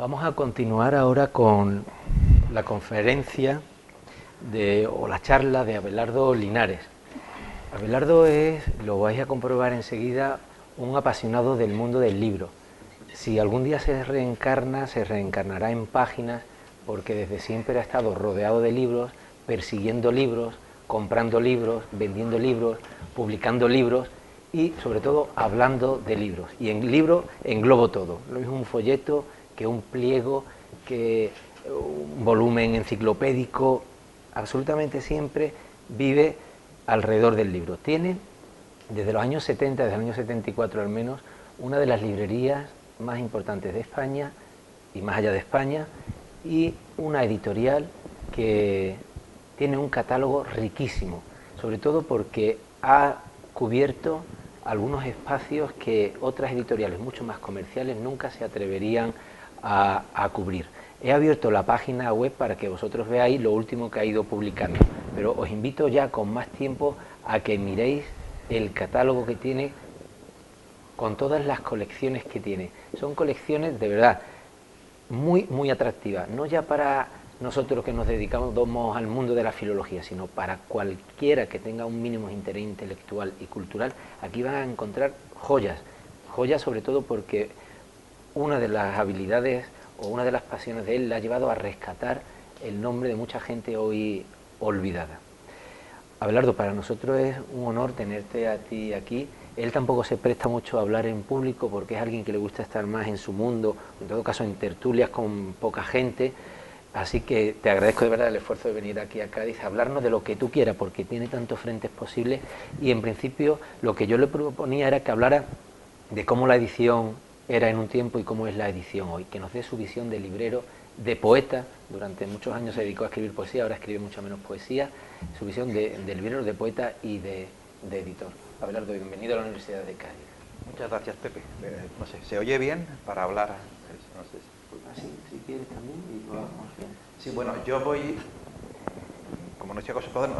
Vamos a continuar ahora con la conferencia o la charla de Abelardo Linares. Abelardo es, lo vais a comprobar enseguida, un apasionado del mundo del libro. Si algún día se reencarnará en páginas, porque desde siempre ha estado rodeado de libros, persiguiendo libros, comprando libros, vendiendo libros, publicando libros y sobre todo hablando de libros. Y en libro englobo todo, lo mismo un folleto que un pliego, que un volumen enciclopédico, absolutamente siempre vive alrededor del libro. Tiene, desde los años 70, desde el año 74 al menos, una de las librerías más importantes de España y más allá de España, y una editorial que tiene un catálogo riquísimo, sobre todo porque ha cubierto algunos espacios que otras editoriales mucho más comerciales nunca se atreverían a cubrir. He abierto la página web para que vosotros veáis lo último que ha ido publicando, pero os invito ya con más tiempo a que miréis el catálogo que tiene con todas las colecciones que tiene. Son colecciones de verdad muy atractivas, no ya para nosotros que nos dedicamos al mundo de la filología, sino para cualquiera que tenga un mínimo interés intelectual y cultural. Aquí van a encontrar joyas, joyas sobre todo porque una de las habilidades o una de las pasiones de él le ha llevado a rescatar el nombre de mucha gente hoy olvidada. Abelardo, para nosotros es un honor tenerte a ti aquí. Él tampoco se presta mucho a hablar en público porque es alguien que le gusta estar más en su mundo, en todo caso en tertulias con poca gente. Así que te agradezco de verdad el esfuerzo de venir aquí a Cádiz a hablarnos de lo que tú quieras, porque tiene tantos frentes posibles. Y en principio lo que yo le proponía era que hablara de cómo la edición era en un tiempo y cómo es la edición hoy, que nos dé su visión de librero, de poeta. Durante muchos años se dedicó a escribir poesía, ahora escribe mucha menos poesía. Su visión de librero, de poeta y de editor. Abelardo, bienvenido a la Universidad de Cádiz. Muchas gracias, Pepe. No sé, ¿se oye bien para hablar? No sé. Si quieres también y lo hagamos bien. Sí, bueno, yo voy, como no estoy acostumbrado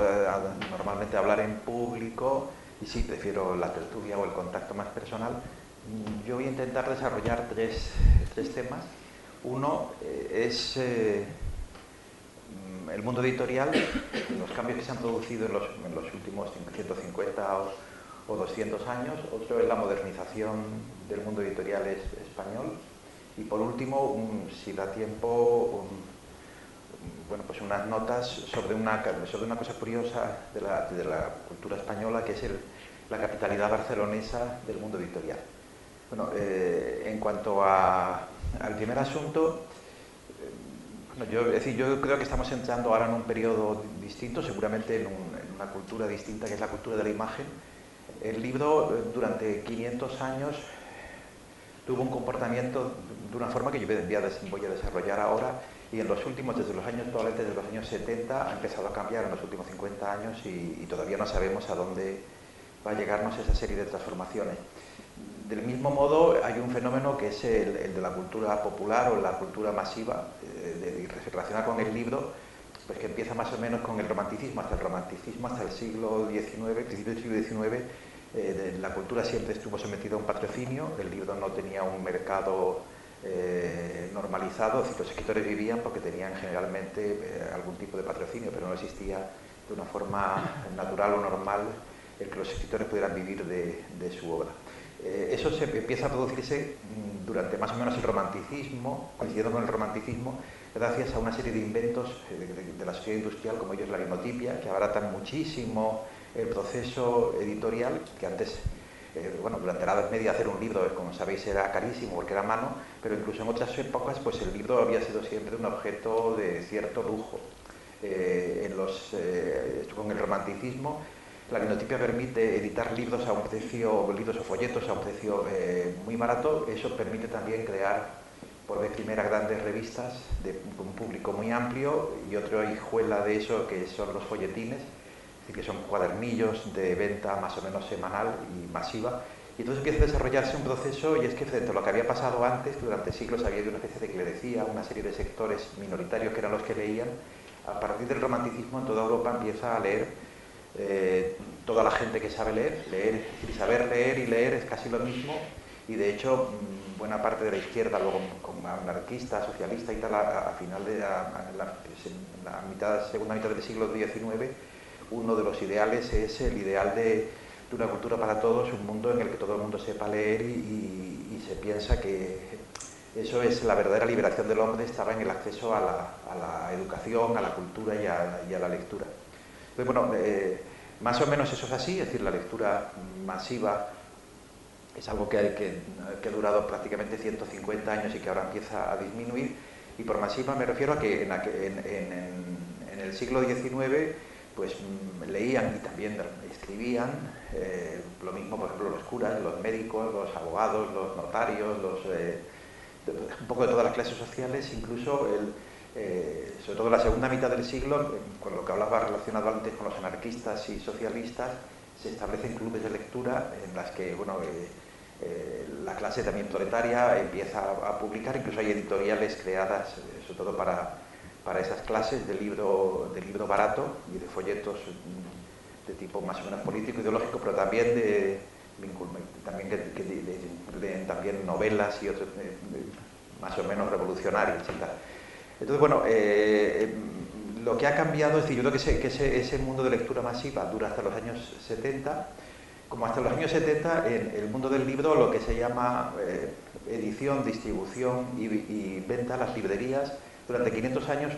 normalmente a hablar en público, y sí, prefiero la tertulia o el contacto más personal, yo voy a intentar desarrollar tres temas. Uno es el mundo editorial, los cambios que se han producido en los últimos 150 o 200 años. Otro es la modernización del mundo editorial español. Y por último, si da tiempo, pues unas notas sobre una cosa curiosa de la cultura española, que es la capitalidad barcelonesa del mundo editorial. Bueno, en cuanto al primer asunto, yo creo que estamos entrando ahora en un periodo distinto, seguramente en una cultura distinta, que es la cultura de la imagen. El libro durante 500 años tuvo un comportamiento de una forma que yo voy a desarrollar ahora, y en los últimos, probablemente desde los años 70, ha empezado a cambiar en los últimos 50 años y todavía no sabemos a dónde va a llegarnos esa serie de transformaciones. Del mismo modo, hay un fenómeno que es el de la cultura popular o la cultura masiva, relacionada con el libro, pues que empieza más o menos con el romanticismo, hasta el siglo XIX, principio del siglo XIX. La cultura siempre estuvo sometida a un patrocinio, el libro no tenía un mercado normalizado, es decir, los escritores vivían porque tenían generalmente algún tipo de patrocinio, pero no existía de una forma natural o normal el que los escritores pudieran vivir de su obra. Eso se empieza a producirse durante más o menos el romanticismo, coincidiendo con el romanticismo, gracias a una serie de inventos de la sociedad industrial, como ellos la linotipia, que abaratan muchísimo el proceso editorial, que antes, durante la Edad Media hacer un libro, como sabéis, era carísimo porque era a mano, pero incluso en otras épocas pues el libro había sido siempre un objeto de cierto lujo. Con el romanticismo, la linotipia permite editar libros o folletos a un precio muy barato. Eso permite también crear por vez primera grandes revistas de un público muy amplio, y otra hijuela de eso que son los folletines, es decir, que son cuadernillos de venta más o menos semanal y masiva. Y entonces empieza a desarrollarse un proceso, y es que frente a lo que había pasado antes, durante siglos había una especie de clerecía, una serie de sectores minoritarios que eran los que leían. A partir del romanticismo en toda Europa empieza a leer toda la gente que sabe leer y saber leer y leer es casi lo mismo, y de hecho buena parte de la izquierda, luego como anarquista, socialista y tal, a final de la segunda mitad del siglo XIX, uno de los ideales es el ideal de una cultura para todos, un mundo en el que todo el mundo sepa leer y se piensa que eso es la verdadera liberación del hombre, estaba en el acceso a la educación, a la cultura y a la lectura. Entonces, bueno, más o menos eso es así, es decir, la lectura masiva es algo que ha durado prácticamente 150 años y que ahora empieza a disminuir, y por masiva me refiero a que en el siglo XIX pues leían y también escribían lo mismo, por ejemplo, los curas, los médicos, los abogados, los notarios, un poco de todas las clases sociales, incluso sobre todo en la segunda mitad del siglo, con lo que hablaba relacionado antes con los anarquistas y socialistas, se establecen clubes de lectura en las que, bueno, la clase también proletaria empieza a publicar, incluso hay editoriales creadas sobre todo para esas clases de libro barato y de folletos de tipo más o menos político, ideológico, pero también leen también novelas y otros más o menos revolucionarios y tal. Entonces, bueno, lo que ha cambiado, es decir, yo creo que ese mundo de lectura masiva dura hasta los años 70, como hasta los años 70 en el mundo del libro, lo que se llama edición, distribución y venta, las librerías, durante 500 años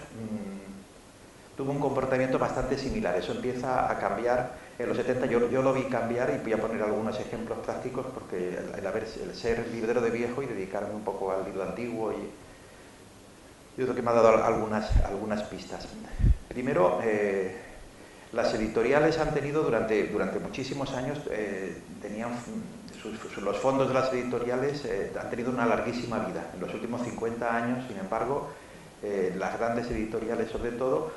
tuvo un comportamiento bastante similar. Eso empieza a cambiar en los 70, yo lo vi cambiar, y voy a poner algunos ejemplos prácticos, porque el ser librero de viejo y dedicarme un poco al libro antiguo, y yo creo que me ha dado algunas pistas. Primero, las editoriales han tenido durante muchísimos años, los fondos de las editoriales han tenido una larguísima vida. En los últimos 50 años, sin embargo, las grandes editoriales sobre todo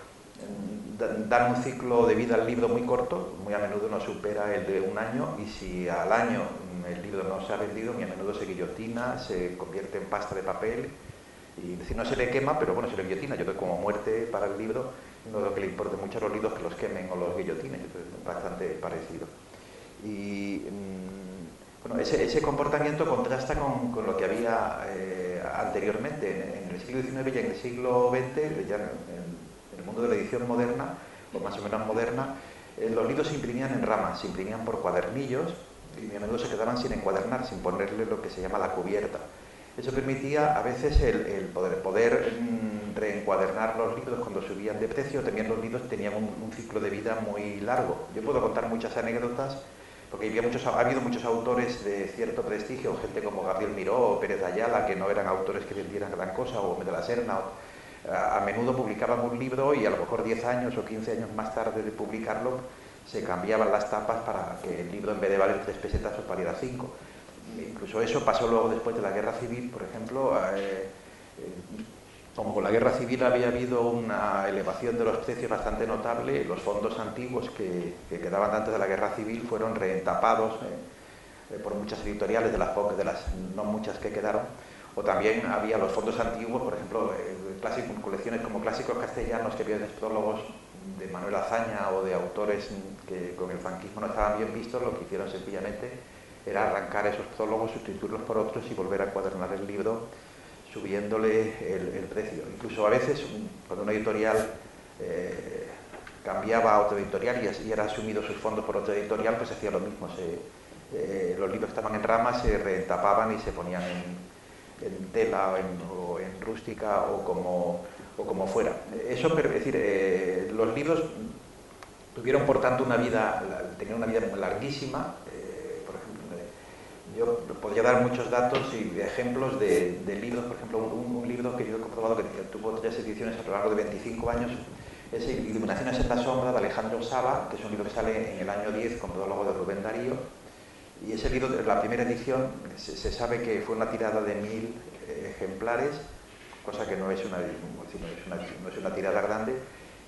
dan un ciclo de vida al libro muy corto, muy a menudo no supera el de un año, y si al año el libro no se ha vendido, muy a menudo se guillotina, se convierte en pasta de papel, y es decir, no se le quema, pero bueno, se le guillotina. Yo creo que como muerte para el libro, no creo que le importe mucho a los libros que los quemen o los guillotinen, es bastante parecido. Y bueno, ese comportamiento contrasta con lo que había anteriormente. En el siglo XIX y en el siglo XX, ya en el mundo de la edición moderna, o más o menos moderna, los libros se imprimían en ramas, se imprimían por cuadernillos, y a menudo se quedaban sin encuadernar, sin ponerle lo que se llama la cubierta. Eso permitía a veces el poder reencuadernar los libros cuando subían de precio. También los libros tenían un ciclo de vida muy largo. Yo puedo contar muchas anécdotas, porque ha habido muchos autores de cierto prestigio, gente como Gabriel Miró o Pérez Ayala, que no eran autores que vendieran gran cosa, o de la Serna. A menudo publicaban un libro y a lo mejor 10 años o 15 años más tarde de publicarlo se cambiaban las tapas para que el libro, en vez de valer 3 pesetas, os valiera 5. Incluso eso pasó luego después de la Guerra Civil, por ejemplo. Como con la Guerra Civil había habido una elevación de los precios bastante notable, los fondos antiguos que quedaban antes de la Guerra Civil fueron reentapados por muchas editoriales, de las no muchas que quedaron. O también había los fondos antiguos, por ejemplo, colecciones como clásicos castellanos, que había prólogos de Manuel Azaña o de autores que con el franquismo no estaban bien vistos. Lo que hicieron sencillamente era arrancar esos prólogos, sustituirlos por otros y volver a encuadernar el libro, subiéndole el precio. Incluso a veces, cuando una editorial cambiaba a otra editorial y era asumido sus fondos por otra editorial, pues hacía lo mismo. Los libros que estaban en ramas se retapaban y se ponían en tela o en rústica o como fuera. Eso, es decir, los libros tuvieron por tanto tenían una vida larguísima. Por ejemplo, yo podría dar muchos datos y ejemplos de libros. Por ejemplo, un libro que yo he comprobado que tuvo 3 ediciones a lo largo de 25 años es Iluminaciones en la sombra, de Alejandro Saba, que es un libro que sale en el año 10 con prólogo de Rubén Darío. Y ese libro, la primera edición, se sabe que fue una tirada de 1000 ejemplares, cosa que no es una tirada grande.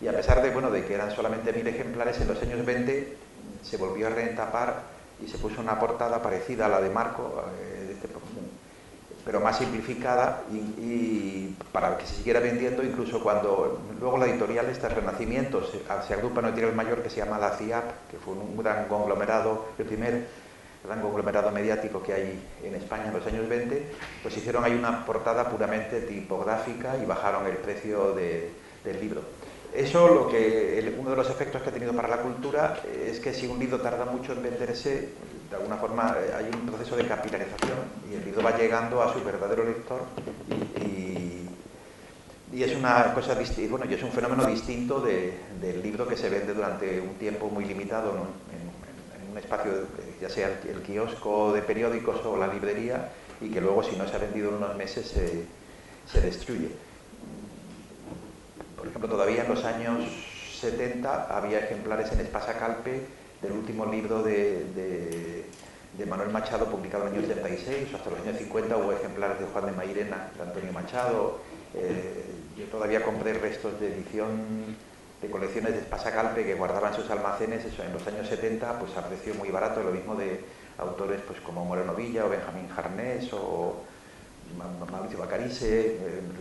Y a pesar de que eran solamente 1000 ejemplares, en los años 20 se volvió a reentapar y se puso una portada parecida a la de Marco, pero más simplificada, y para que se siguiera vendiendo. Incluso cuando luego la editorial, Renacimiento, se agrupa en una editorial mayor que se llama la CIAP, que fue un gran conglomerado, el primer gran conglomerado mediático que hay en España en los años 20, pues hicieron ahí una portada puramente tipográfica y bajaron el precio del libro. Eso, uno de los efectos que ha tenido para la cultura es que si un libro tarda mucho en venderse, de alguna forma hay un proceso de capilarización y el libro va llegando a su verdadero lector y es una cosa bueno, y es un fenómeno distinto del libro que se vende durante un tiempo muy limitado, ¿no? en un espacio, ya sea el kiosco de periódicos o la librería, y que luego, si no se ha vendido en unos meses, se destruye. Por ejemplo, todavía en los años 70 había ejemplares en Espasa Calpe del último libro de Manuel Machado, publicado en el año 76, o hasta los años 50 hubo ejemplares de Juan de Mairena, de Antonio Machado. Yo todavía compré restos de edición de colecciones de Espasa Calpe que guardaban sus almacenes, eso en los años 70, pues a precio muy barato, lo mismo de autores pues como Moreno Villa o Benjamín Jarnés o Mauricio Bacarice,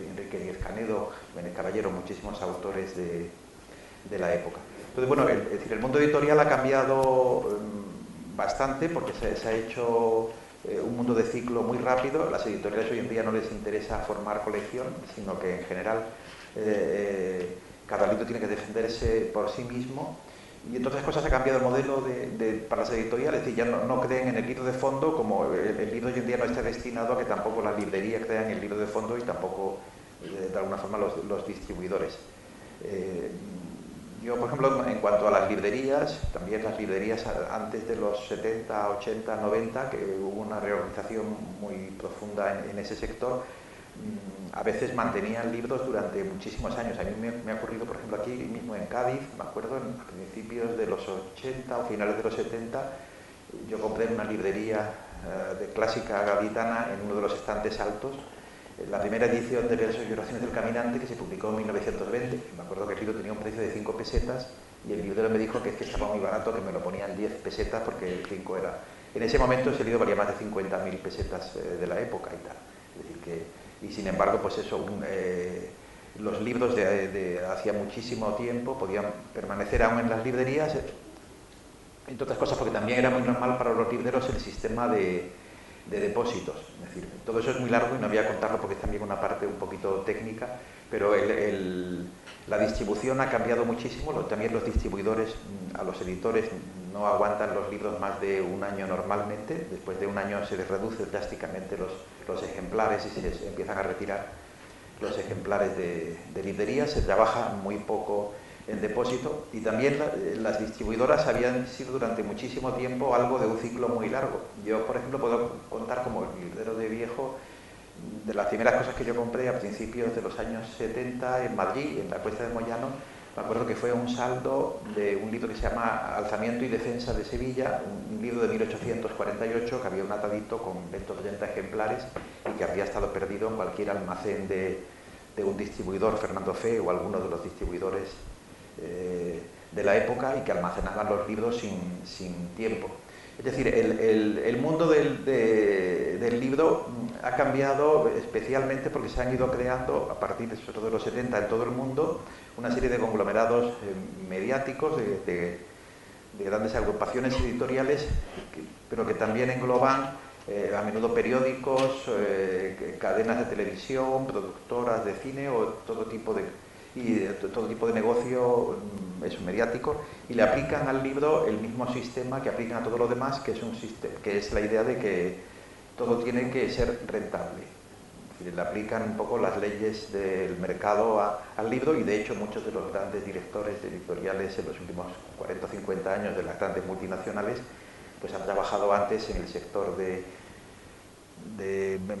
Enrique Díez Canedo, Benet Caballero, muchísimos autores de la época. Entonces, bueno, es decir, el mundo editorial ha cambiado bastante porque se ha hecho un mundo de ciclo muy rápido. Las editoriales hoy en día no les interesa formar colección, sino que en general cada libro tiene que defenderse por sí mismo. Y entre otras cosas ha cambiado el modelo para las editoriales, es decir, ya no creen en el libro de fondo, como el libro hoy en día no está destinado a que tampoco las librerías crean el libro de fondo y tampoco, de alguna forma, los distribuidores. Yo, por ejemplo, en cuanto a las librerías, también las librerías antes de los 70, 80, 90, que hubo una reorganización muy profunda en ese sector, a veces mantenían libros durante muchísimos años. A mí me ha ocurrido, por ejemplo, aquí mismo en Cádiz, me acuerdo, a principios de los 80 o finales de los 70, yo compré en una librería de clásica gaditana en uno de los estantes altos la primera edición de Versos y Oraciones del Caminante, que se publicó en 1920. Me acuerdo que el libro tenía un precio de 5 pesetas y el librero me dijo que es que estaba muy barato, que me lo ponían 10 pesetas porque 5 era... En ese momento ese libro valía más de 50.000 pesetas de la época y tal. Es decir que... Y sin embargo, pues eso, los libros de hacía muchísimo tiempo podían permanecer aún en las librerías, entre otras cosas porque también era muy normal para los libreros el sistema de depósitos. Es decir, todo eso es muy largo y no voy a contarlo porque es también una parte un poquito técnica, pero la distribución ha cambiado muchísimo. También los distribuidores, a los editores no aguantan los libros más de un año normalmente. Después de un año se les reduce drásticamente los ejemplares y se empiezan a retirar los ejemplares de librerías. Se trabaja muy poco en depósito, y también las distribuidoras habían sido durante muchísimo tiempo algo de un ciclo muy largo. Yo, por ejemplo, puedo contar como librero de viejo de las primeras cosas que yo compré a principios de los años 70 en Madrid, en la Cuesta de Moyano. Me acuerdo que fue un saldo de un libro que se llama Alzamiento y Defensa de Sevilla, un libro de 1848 que había un atadito con 20 o 30 ejemplares y que habría estado perdido en cualquier almacén de un distribuidor, Fernando Fe o alguno de los distribuidores de la época, y que almacenaban los libros sin tiempo. Es decir, el mundo del libro ha cambiado especialmente porque se han ido creando, a partir sobre todo de los 70 en todo el mundo, una serie de conglomerados mediáticos, de grandes agrupaciones editoriales, pero que también engloban a menudo periódicos, cadenas de televisión, productoras de cine o todo tipo de negocio mediático, y le aplican al libro el mismo sistema que aplican a todo lo demás, que es la idea de que todo tiene que ser rentable. Es decir, le aplican un poco las leyes del mercado al libro, y de hecho muchos de los grandes directores editoriales en los últimos 40 o 50 años de las grandes multinacionales pues han trabajado antes en el sector de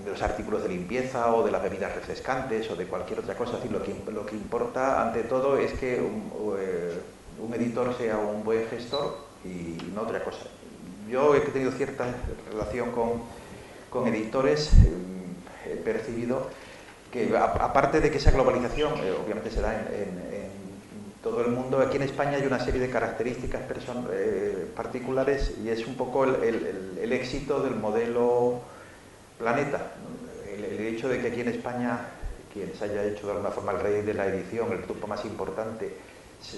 los artículos de limpieza o de las bebidas refrescantes o de cualquier otra cosa. Es decir, lo que importa ante todo es que un editor sea un buen gestor y no otra cosa. Yo he tenido cierta relación con editores, he percibido que aparte de que esa globalización obviamente se da en todo el mundo, aquí en España hay una serie de características particulares, y es un poco el éxito del modelo Planeta. El hecho de que aquí en España, quien se haya hecho de alguna forma el rey de la edición, el grupo más importante,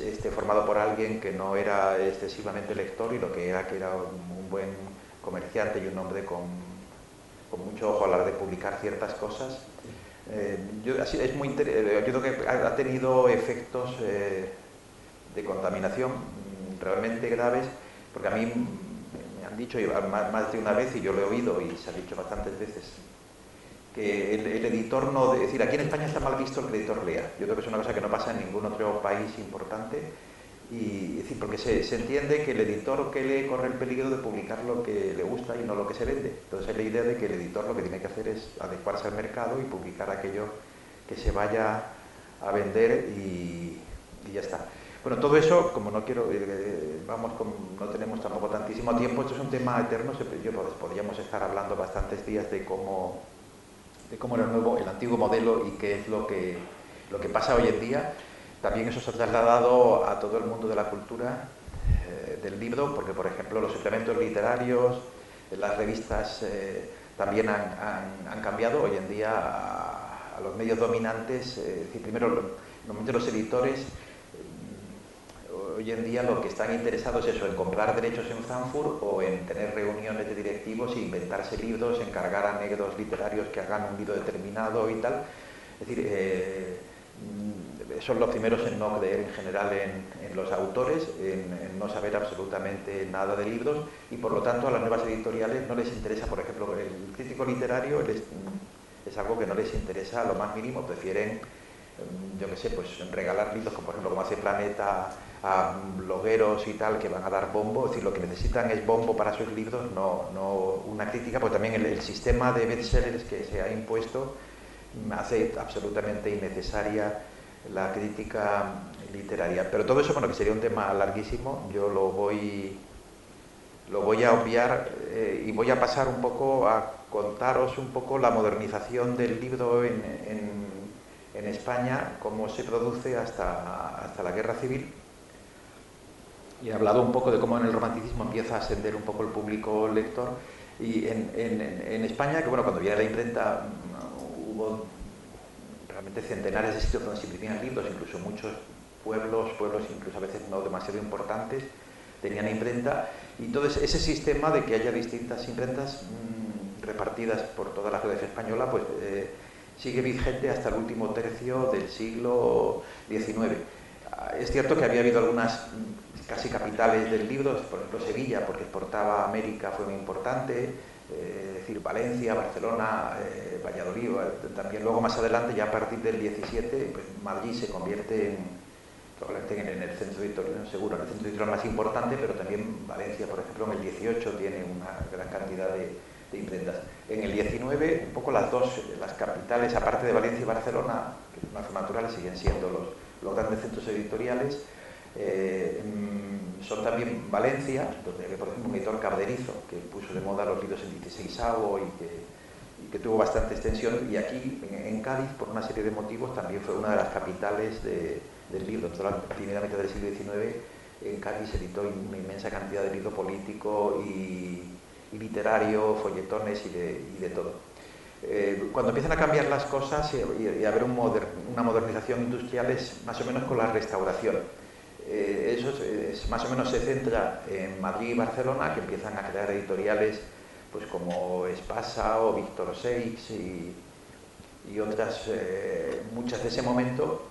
esté formado por alguien que no era excesivamente lector y lo que era un buen comerciante y un hombre con mucho ojo a la hora de publicar ciertas cosas. Yo creo que ha tenido efectos de contaminación realmente graves, porque a mí me han dicho más de una vez, y yo lo he oído y se ha dicho bastantes veces, que el editor no... Es decir, aquí en España está mal visto el que el editor lea. Yo creo que es una cosa que no pasa en ningún otro país importante. Y, es decir, porque se entiende que el editor que lee corre el peligro de publicar lo que le gusta y no lo que se vende. Entonces hay la idea de que el editor lo que tiene que hacer es adecuarse al mercado y publicar aquello que se vaya a vender y ya está. Bueno, todo eso, como no quiero, no tenemos tampoco tantísimo tiempo, esto es un tema eterno, podríamos estar hablando bastantes días de cómo era el antiguo modelo y qué es lo que pasa hoy en día. También eso se ha trasladado a todo el mundo de la cultura del libro, porque por ejemplo los suplementos literarios, las revistas también han cambiado. Hoy en día a los medios dominantes, primero normalmente los editores, hoy en día lo que están interesados es eso, en comprar derechos en Frankfurt o en tener reuniones de directivos e inventarse libros, encargar a negros literarios que hagan un libro determinado y tal. Es decir, son los primeros en no creer en general en los autores, en no saber absolutamente nada de libros, y por lo tanto a las nuevas editoriales no les interesa, por ejemplo, el crítico literario es algo que no les interesa a lo más mínimo. Prefieren, yo qué sé, pues regalar libros, como por ejemplo como hace Planeta, a blogueros y tal, que van a dar bombo. Es decir, lo que necesitan es bombo para sus libros, no una crítica, porque también el sistema de bestsellers que se ha impuesto hace absolutamente innecesaria la crítica literaria. Pero todo eso, bueno, que sería un tema larguísimo, yo lo voy a obviar y voy a pasar un poco a contaros un poco la modernización del libro en España, cómo se produce hasta la Guerra Civil. Y he hablado un poco de cómo en el romanticismo empieza a ascender un poco el público lector. Y en España, que bueno, cuando viene la imprenta hubo realmente centenares de sitios donde se imprimían libros, incluso muchos pueblos incluso a veces no demasiado importantes, tenían imprenta, y todo ese sistema de que haya distintas imprentas repartidas por toda la geografía española, pues sigue vigente hasta el último tercio del siglo XIX. Es cierto que había habido algunas casi capitales del libro, por ejemplo Sevilla, porque exportaba a América, fue muy importante, es decir, Valencia, Barcelona, Valladolid, también luego más adelante, ya a partir del 17, pues Madrid se convierte probablemente en el centro editorial, seguro, en el centro editorial más importante, pero también Valencia, por ejemplo, en el 18 tiene una gran cantidad de imprentas. En el 19, un poco las capitales, aparte de Valencia y Barcelona, que es más natural, siguen siendo los grandes centros editoriales. Son también Valencia, donde por ejemplo un editor cabderizo que puso de moda los libros en 16avo y que tuvo bastante extensión, y aquí en Cádiz, por una serie de motivos, también fue una de las capitales del libro. En toda la primera mitad del siglo XIX en Cádiz se editó una inmensa cantidad de libro político y literario, folletones y de todo. Cuando empiezan a cambiar las cosas y a haber una modernización industrial es más o menos con la Restauración. Eso más o menos se centra en Madrid y Barcelona, que empiezan a crear editoriales pues como Espasa o Víctor Seix y otras, muchas de ese momento.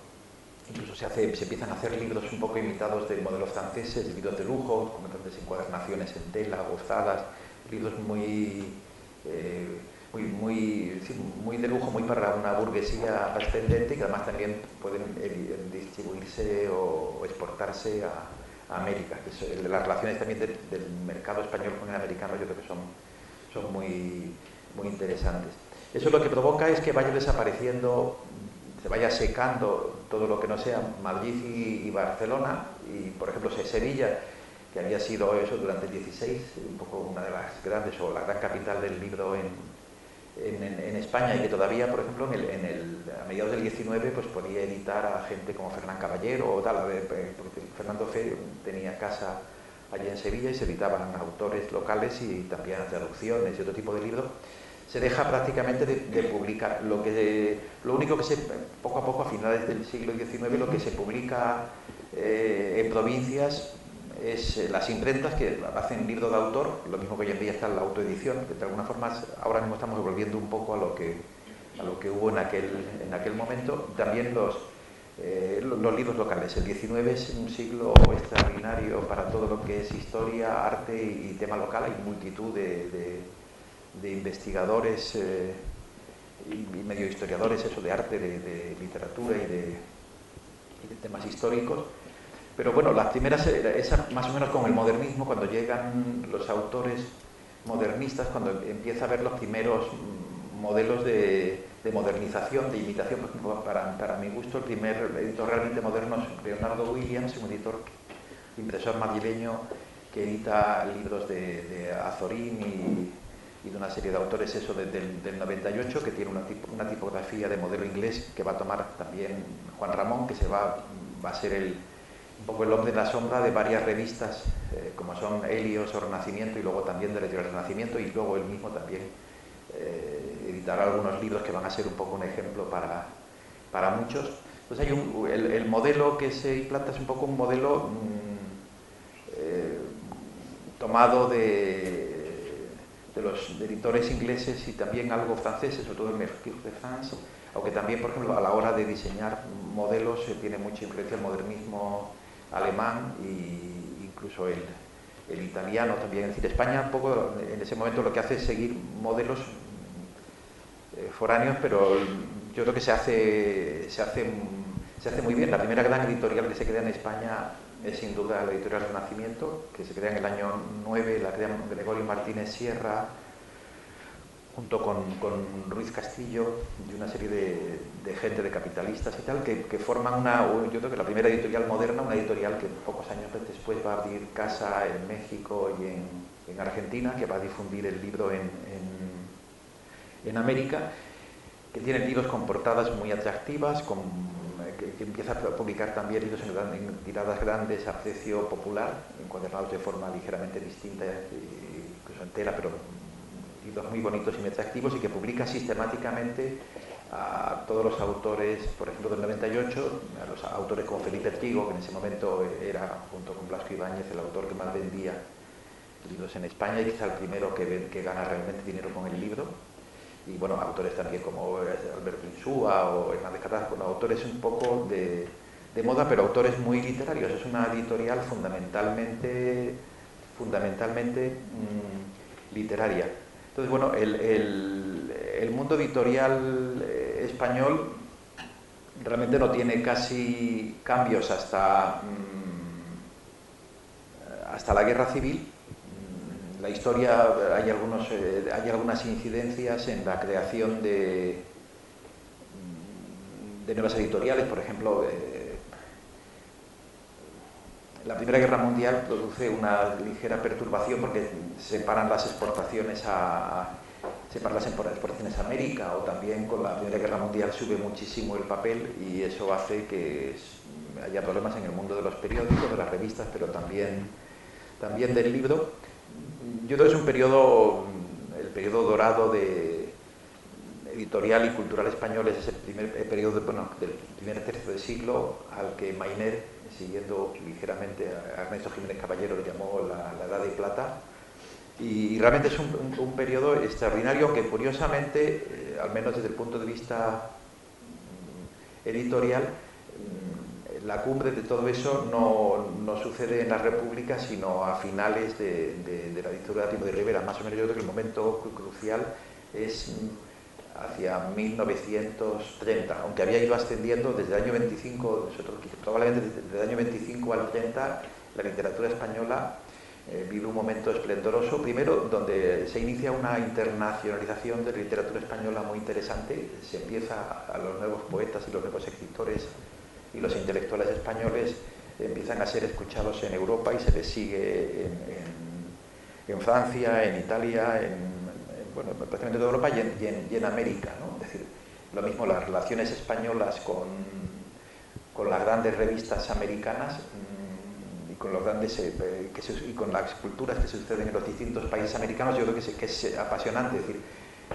Incluso se empiezan a hacer libros un poco imitados de modelos franceses, libros de lujo, con grandes encuadernaciones en tela, gozadas, libros muy de lujo, muy para una burguesía ascendente, y que además también pueden distribuirse o exportarse a América. Las relaciones también del mercado español con el americano yo creo que son muy interesantes. Eso lo que provoca es que vaya desapareciendo, se vaya secando todo lo que no sea Madrid y Barcelona, y por ejemplo Sevilla, que había sido eso durante el 16, un poco una de las grandes, o la gran capital del libro en España, y que todavía, por ejemplo, a mediados del 19, pues podía editar a gente como Fernán Caballero o tal, porque Fernando Fe tenía casa allí en Sevilla y se editaban autores locales y también traducciones y otro tipo de libros. Se deja prácticamente de publicar. Lo único que poco a poco, a finales del siglo XIX, lo que se publica en provincias es las imprentas que hacen libro de autor, lo mismo que hoy en día está la autoedición, que de alguna forma ahora mismo estamos volviendo un poco a lo que hubo en aquel momento. También los libros locales. El XIX es un siglo extraordinario para todo lo que es historia, arte y tema local. Hay multitud de investigadores y medio historiadores, eso, de arte, de literatura y de temas históricos. Pero bueno, las primeras, más o menos con el modernismo, cuando llegan los autores modernistas, cuando empieza a ver los primeros modelos de modernización, de imitación. Por ejemplo, para mi gusto, el primer editor realmente moderno es Leonardo Williams, un editor, impresor madrileño, que edita libros de Azorín y de una serie de autores, eso del 98, que tiene una tipografía de modelo inglés que va a tomar también Juan Ramón, que va a ser un poco el hombre de la sombra de varias revistas, como son Helios o Renacimiento, y luego también de la editorial Renacimiento, y luego él mismo también editará algunos libros que van a ser un poco un ejemplo para muchos. Entonces el modelo que se implanta es un poco un modelo tomado de los editores ingleses y también algo franceses, sobre todo el Mercure de France, aunque también, por ejemplo, a la hora de diseñar modelos tiene mucha influencia el modernismo alemán e incluso el italiano también. Es decir, España un poco en ese momento lo que hace es seguir modelos foráneos, pero yo creo que se hace muy bien. La primera gran editorial que se crea en España es sin duda la editorial Renacimiento, que se crea en el año 9, la crea Gregorio Martínez Sierra, junto con Ruiz Castillo y una serie de gente, de capitalistas y tal, que forman yo creo que la primera editorial moderna, una editorial que pocos años después va a abrir casa en México y en Argentina, que va a difundir el libro en América, que tiene libros con portadas muy atractivas, que empieza a publicar también libros en tiradas grandes a precio popular, encuadernados de forma ligeramente distinta, incluso en tela, pero libros muy bonitos y muy atractivos, y que publica sistemáticamente a todos los autores, por ejemplo, del 98, a los autores como Felipe Trigo, que en ese momento era, junto con Blasco Ibáñez, el autor que más vendía libros en España y quizá el primero que gana realmente dinero con el libro. Y bueno, autores también como Alberto Insúa o Hernández Cataz, bueno, autores un poco de moda, pero autores muy literarios. Es una editorial fundamentalmente literaria. Entonces, bueno, el mundo editorial español realmente no tiene casi cambios hasta la Guerra Civil. La historia, hay algunas incidencias en la creación de nuevas editoriales. Por ejemplo, la Primera Guerra Mundial produce una ligera perturbación porque separan las exportaciones a América, o también con la Primera Guerra Mundial sube muchísimo el papel, y eso hace que haya problemas en el mundo de los periódicos, de las revistas, pero también del libro. Yo creo que es el periodo dorado editorial y cultural español, es el primer periodo del primer tercio del siglo, al que Mainer, siguiendo ligeramente a Ernesto Jiménez Caballero, le llamó la Edad de Plata. Y realmente es un periodo extraordinario que, curiosamente, al menos desde el punto de vista editorial, la cumbre de todo eso no sucede en la República, sino a finales de la dictadura de Primo de Rivera. Más o menos yo creo que el momento crucial es hacia 1930, aunque había ido ascendiendo desde el año 25, probablemente desde el año 25 al 30, la literatura española vive un momento esplendoroso, primero donde se inicia una internacionalización de la literatura española muy interesante. Se empieza a los nuevos poetas y los nuevos escritores y los intelectuales españoles empiezan a ser escuchados en Europa, y se les sigue en Francia, en Italia, bueno, prácticamente toda Europa y en América, ¿no? Es decir, lo mismo las relaciones españolas con las grandes revistas americanas y con los grandes y con las culturas que suceden en los distintos países americanos. Yo creo que es apasionante. Es decir,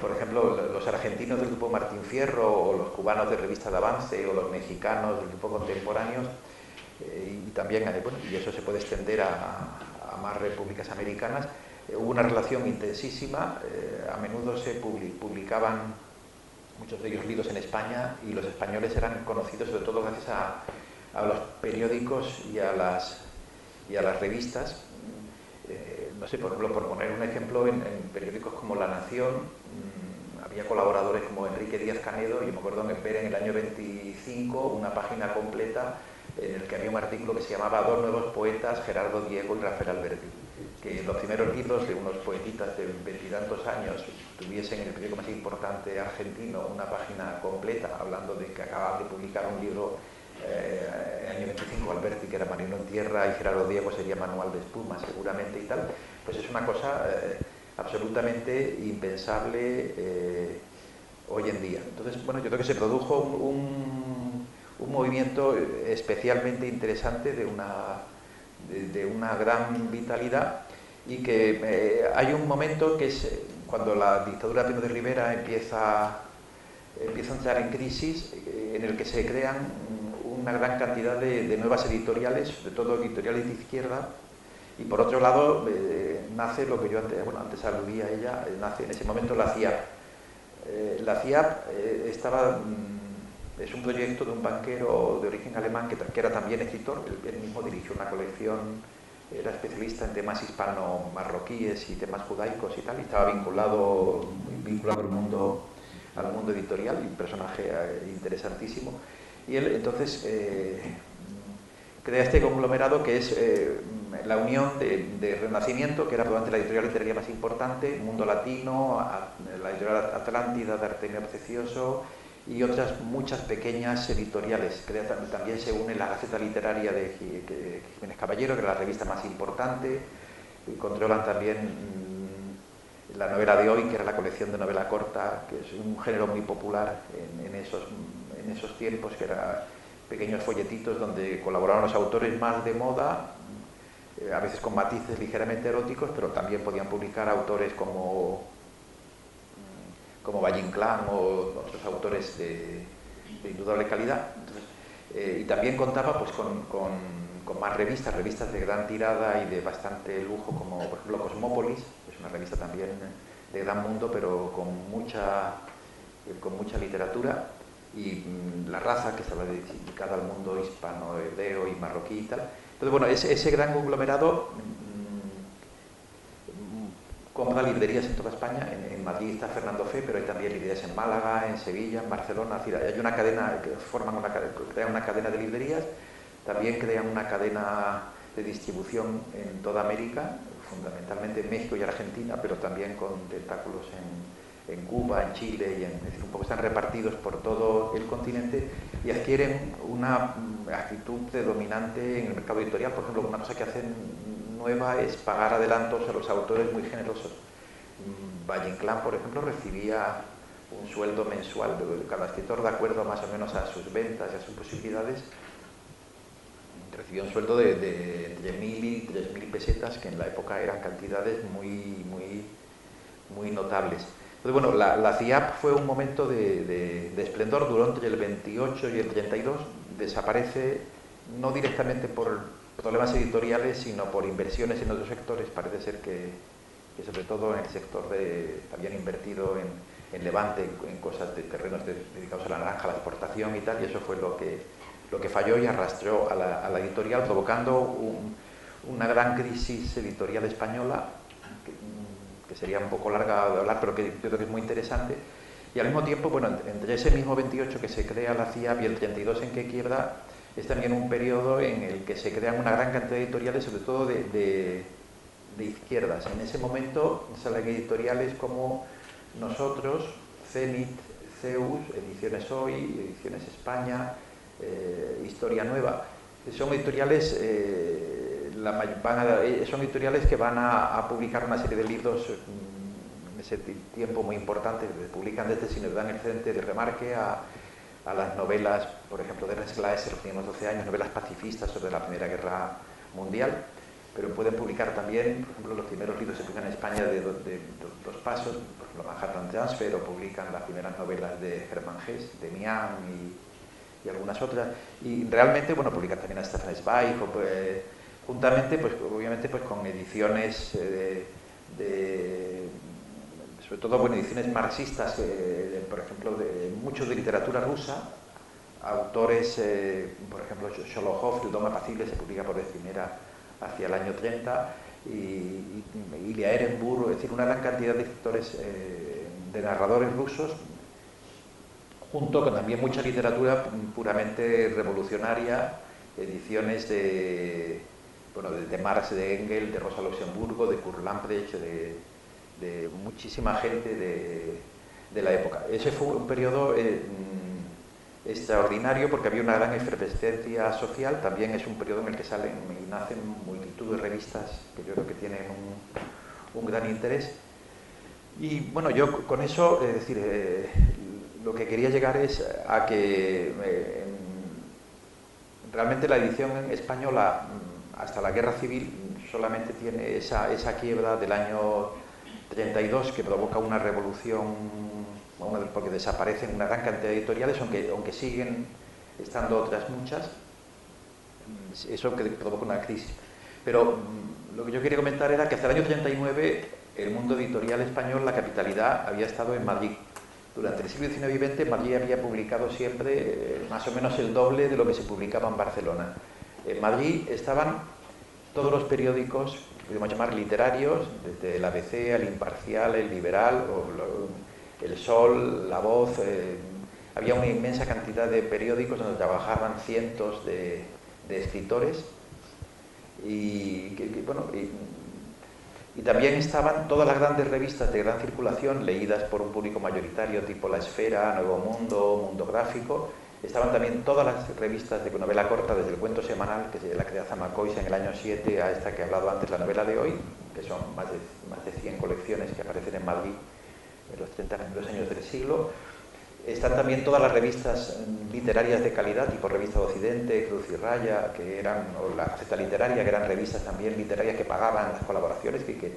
por ejemplo, los argentinos del grupo Martín Fierro, o los cubanos de Revista de Avance, o los mexicanos del grupo Contemporáneos, y también, bueno, y eso se puede extender a más repúblicas americanas. Hubo una relación intensísima, a menudo se publicaban muchos de ellos libros en España, y los españoles eran conocidos sobre todo gracias a los periódicos y a las revistas. No sé, por ejemplo, por poner un ejemplo, en periódicos como La Nación había colaboradores como Enrique Díaz Canedo, y me acuerdo ver en el año 25 una página completa en el que había un artículo que se llamaba Dos nuevos poetas, Gerardo Diego y Rafael Alberti, que los primeros libros de unos poetitas de veintitantos años tuviesen en el periódico más importante argentino una página completa hablando de que acababan de publicar un libro en el año 25, Alberti, que era Marino en Tierra, y Gerardo Diego sería Manual de Espuma, seguramente, y tal. Pues es una cosa absolutamente impensable hoy en día. Entonces, bueno, yo creo que se produjo un movimiento especialmente interesante de una gran vitalidad, y que hay un momento que es cuando la dictadura de Primo de Rivera empieza a entrar en crisis, en el que se crean una gran cantidad de nuevas editoriales, sobre todo editoriales de izquierda, y por otro lado nace lo que yo antes aludía a ella, nace en ese momento la CIAP. La CIAP es un proyecto de un banquero de origen alemán que era también escritor. Él mismo dirigió una colección, era especialista en temas hispano-marroquíes y temas judaicos y tal, y estaba vinculado al mundo editorial, y un personaje interesantísimo. Y él entonces crea este conglomerado que es la unión de Renacimiento, que era probablemente la editorial literaria más importante, Mundo Latino, la editorial Atlántida de Artemio Precioso, y otras muchas pequeñas editoriales. También se une la Gaceta Literaria de Jiménez Caballero, que era la revista más importante, y controlan también la Novela de Hoy, que era la colección de novela corta, que es un género muy popular en esos tiempos, que era pequeños folletitos donde colaboraron los autores más de moda, a veces con matices ligeramente eróticos, pero también podían publicar autores como Valle Inclán o otros autores de indudable calidad. Entonces, y también contaba pues con más revistas de gran tirada y de bastante lujo, como por ejemplo Cosmópolis, que es una revista también de gran mundo, pero con mucha literatura, y La Raza, que estaba dedicada al mundo hispano, hebreo y marroquí y tal. Entonces, bueno, ese gran conglomerado compra librerías en toda España. En Madrid está Fernando Fe, pero hay también librerías en Málaga, en Sevilla, en Barcelona. Es decir, hay una cadena que crean una cadena de librerías. También crean una cadena de distribución en toda América, fundamentalmente en México y Argentina, pero también con tentáculos en Cuba, en Chile, es decir, un poco están repartidos por todo el continente, y adquieren una actitud predominante en el mercado editorial. Por ejemplo, una cosa que hacen nueva es pagar adelantos a los autores muy generosos. Valle Inclán, por ejemplo, recibía un sueldo mensual de cada escritor, de acuerdo más o menos a sus ventas y a sus posibilidades. Recibía un sueldo de entre 1.000 y 3.000 pesetas, que en la época eran cantidades muy notables. Entonces, bueno, la CIAP fue un momento de esplendor, duró entre el 28 y el 32, desaparece no directamente por problemas editoriales, sino por inversiones en otros sectores. Parece ser que sobre todo en el sector habían invertido en Levante, en cosas de terrenos dedicados a la naranja, a la exportación y tal, y eso fue lo que falló y arrastró a la editorial, provocando una gran crisis editorial española, que sería un poco larga de hablar, pero que yo creo que es muy interesante. Y al mismo tiempo, bueno, entre ese mismo 28 que se crea la CIAP y el 32 en que quiebra, es también un periodo en el que se crean una gran cantidad de editoriales, sobre todo de izquierdas. En ese momento salen editoriales como Nosotros, Zenit, Zeus, Ediciones Hoy, Ediciones España, Historia Nueva. Son editoriales, que van a publicar una serie de libros en ese tiempo muy importante. Publican desde Si nos dan el frente de Remarque a las novelas, por ejemplo, de Ernest Glaser, los últimos 12 años, novelas pacifistas sobre la Primera Guerra Mundial. Pero pueden publicar también, por ejemplo, los primeros libros se publican en España de dos pasos, por ejemplo, Manhattan Transfer, o publican las primeras novelas de Hermann Hesse, de Mian y algunas otras. Y realmente, bueno, publica también a Stefan Zweig, juntamente, pues obviamente, pues con ediciones sobre todo, bueno, ediciones marxistas, por ejemplo, mucho de literatura rusa, autores, por ejemplo, Sholokhov, El Doma Apacible, se publica por vez primera hacia el año 30, y Ilya Ehrenburg, es decir, una gran cantidad de escritores, de narradores rusos, junto con también mucha literatura puramente revolucionaria, ediciones de Marx, de Engels, de Rosa Luxemburgo, de Kurt Lamprecht, de muchísima gente de la época. Ese fue un periodo extraordinario porque había una gran efervescencia social. También es un periodo en el que salen y nacen multitud de revistas que yo creo que tienen un gran interés. Y bueno, yo con eso, es decir, lo que quería llegar es a que realmente la edición española hasta la Guerra Civil solamente tiene esa quiebra del año 32 que provoca una revolución, porque desaparecen una gran cantidad de editoriales, aunque siguen estando otras muchas, eso que provoca una crisis. Pero lo que yo quería comentar era que hasta el año 39 el mundo editorial español, la capitalidad, había estado en Madrid. Durante el siglo XIX y XX, Madrid había publicado siempre más o menos el doble de lo que se publicaba en Barcelona. En Madrid estaban todos los periódicos, podemos llamar literarios, desde el ABC, el Imparcial, el Liberal, el Sol, La Voz. Había una inmensa cantidad de periódicos donde trabajaban cientos de escritores y también estaban todas las grandes revistas de gran circulación, leídas por un público mayoritario, tipo La Esfera, Nuevo Mundo, Mundo Gráfico. Estaban también todas las revistas de novela corta, desde el cuento semanal, que es la crea Zamacois en el año 7, a esta que he hablado antes, La Novela de Hoy, que son más de 100 colecciones que aparecen en Madrid en los 30 primeros años del siglo. Están también todas las revistas literarias de calidad, tipo Revista de Occidente, Cruz y Raya, que eran, o la Gaceta Literaria, que eran revistas también literarias que pagaban las colaboraciones, que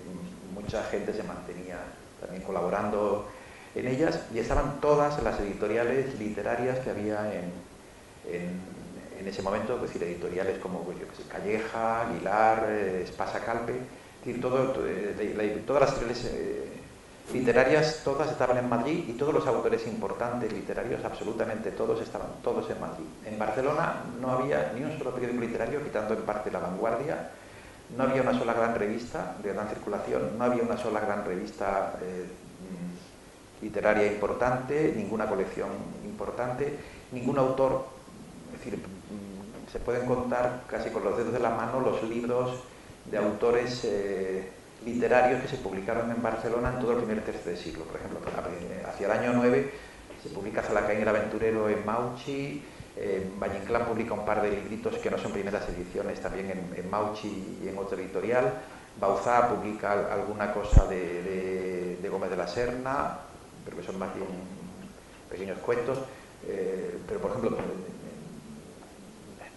mucha gente se mantenía también colaborando en ellas, y estaban todas las editoriales literarias que había en ese momento, es decir, editoriales como Calleja, Aguilar, Espasa Calpe, es decir, todas las editoriales literarias, todas estaban en Madrid, y todos los autores importantes literarios, absolutamente todos, estaban todos en Madrid. En Barcelona no había ni un solo periódico literario, quitando en parte La Vanguardia. No había una sola gran revista de gran circulación, no había una sola gran revista literaria importante, ninguna colección importante, ningún autor. Es decir, se pueden contar casi con los dedos de la mano los libros de autores literarios que se publicaron en Barcelona en todo el primer tercio del siglo. Por ejemplo, hacia el año 9 se publica Zalacaín el Aventurero en Mauchi, Valle Inclán publica un par de libritos que no son primeras ediciones, también en Mauchi y en otra editorial. Bauzá publica alguna cosa de Gómez de la Serna, pero que son más bien pequeños cuentos. Pero, por ejemplo,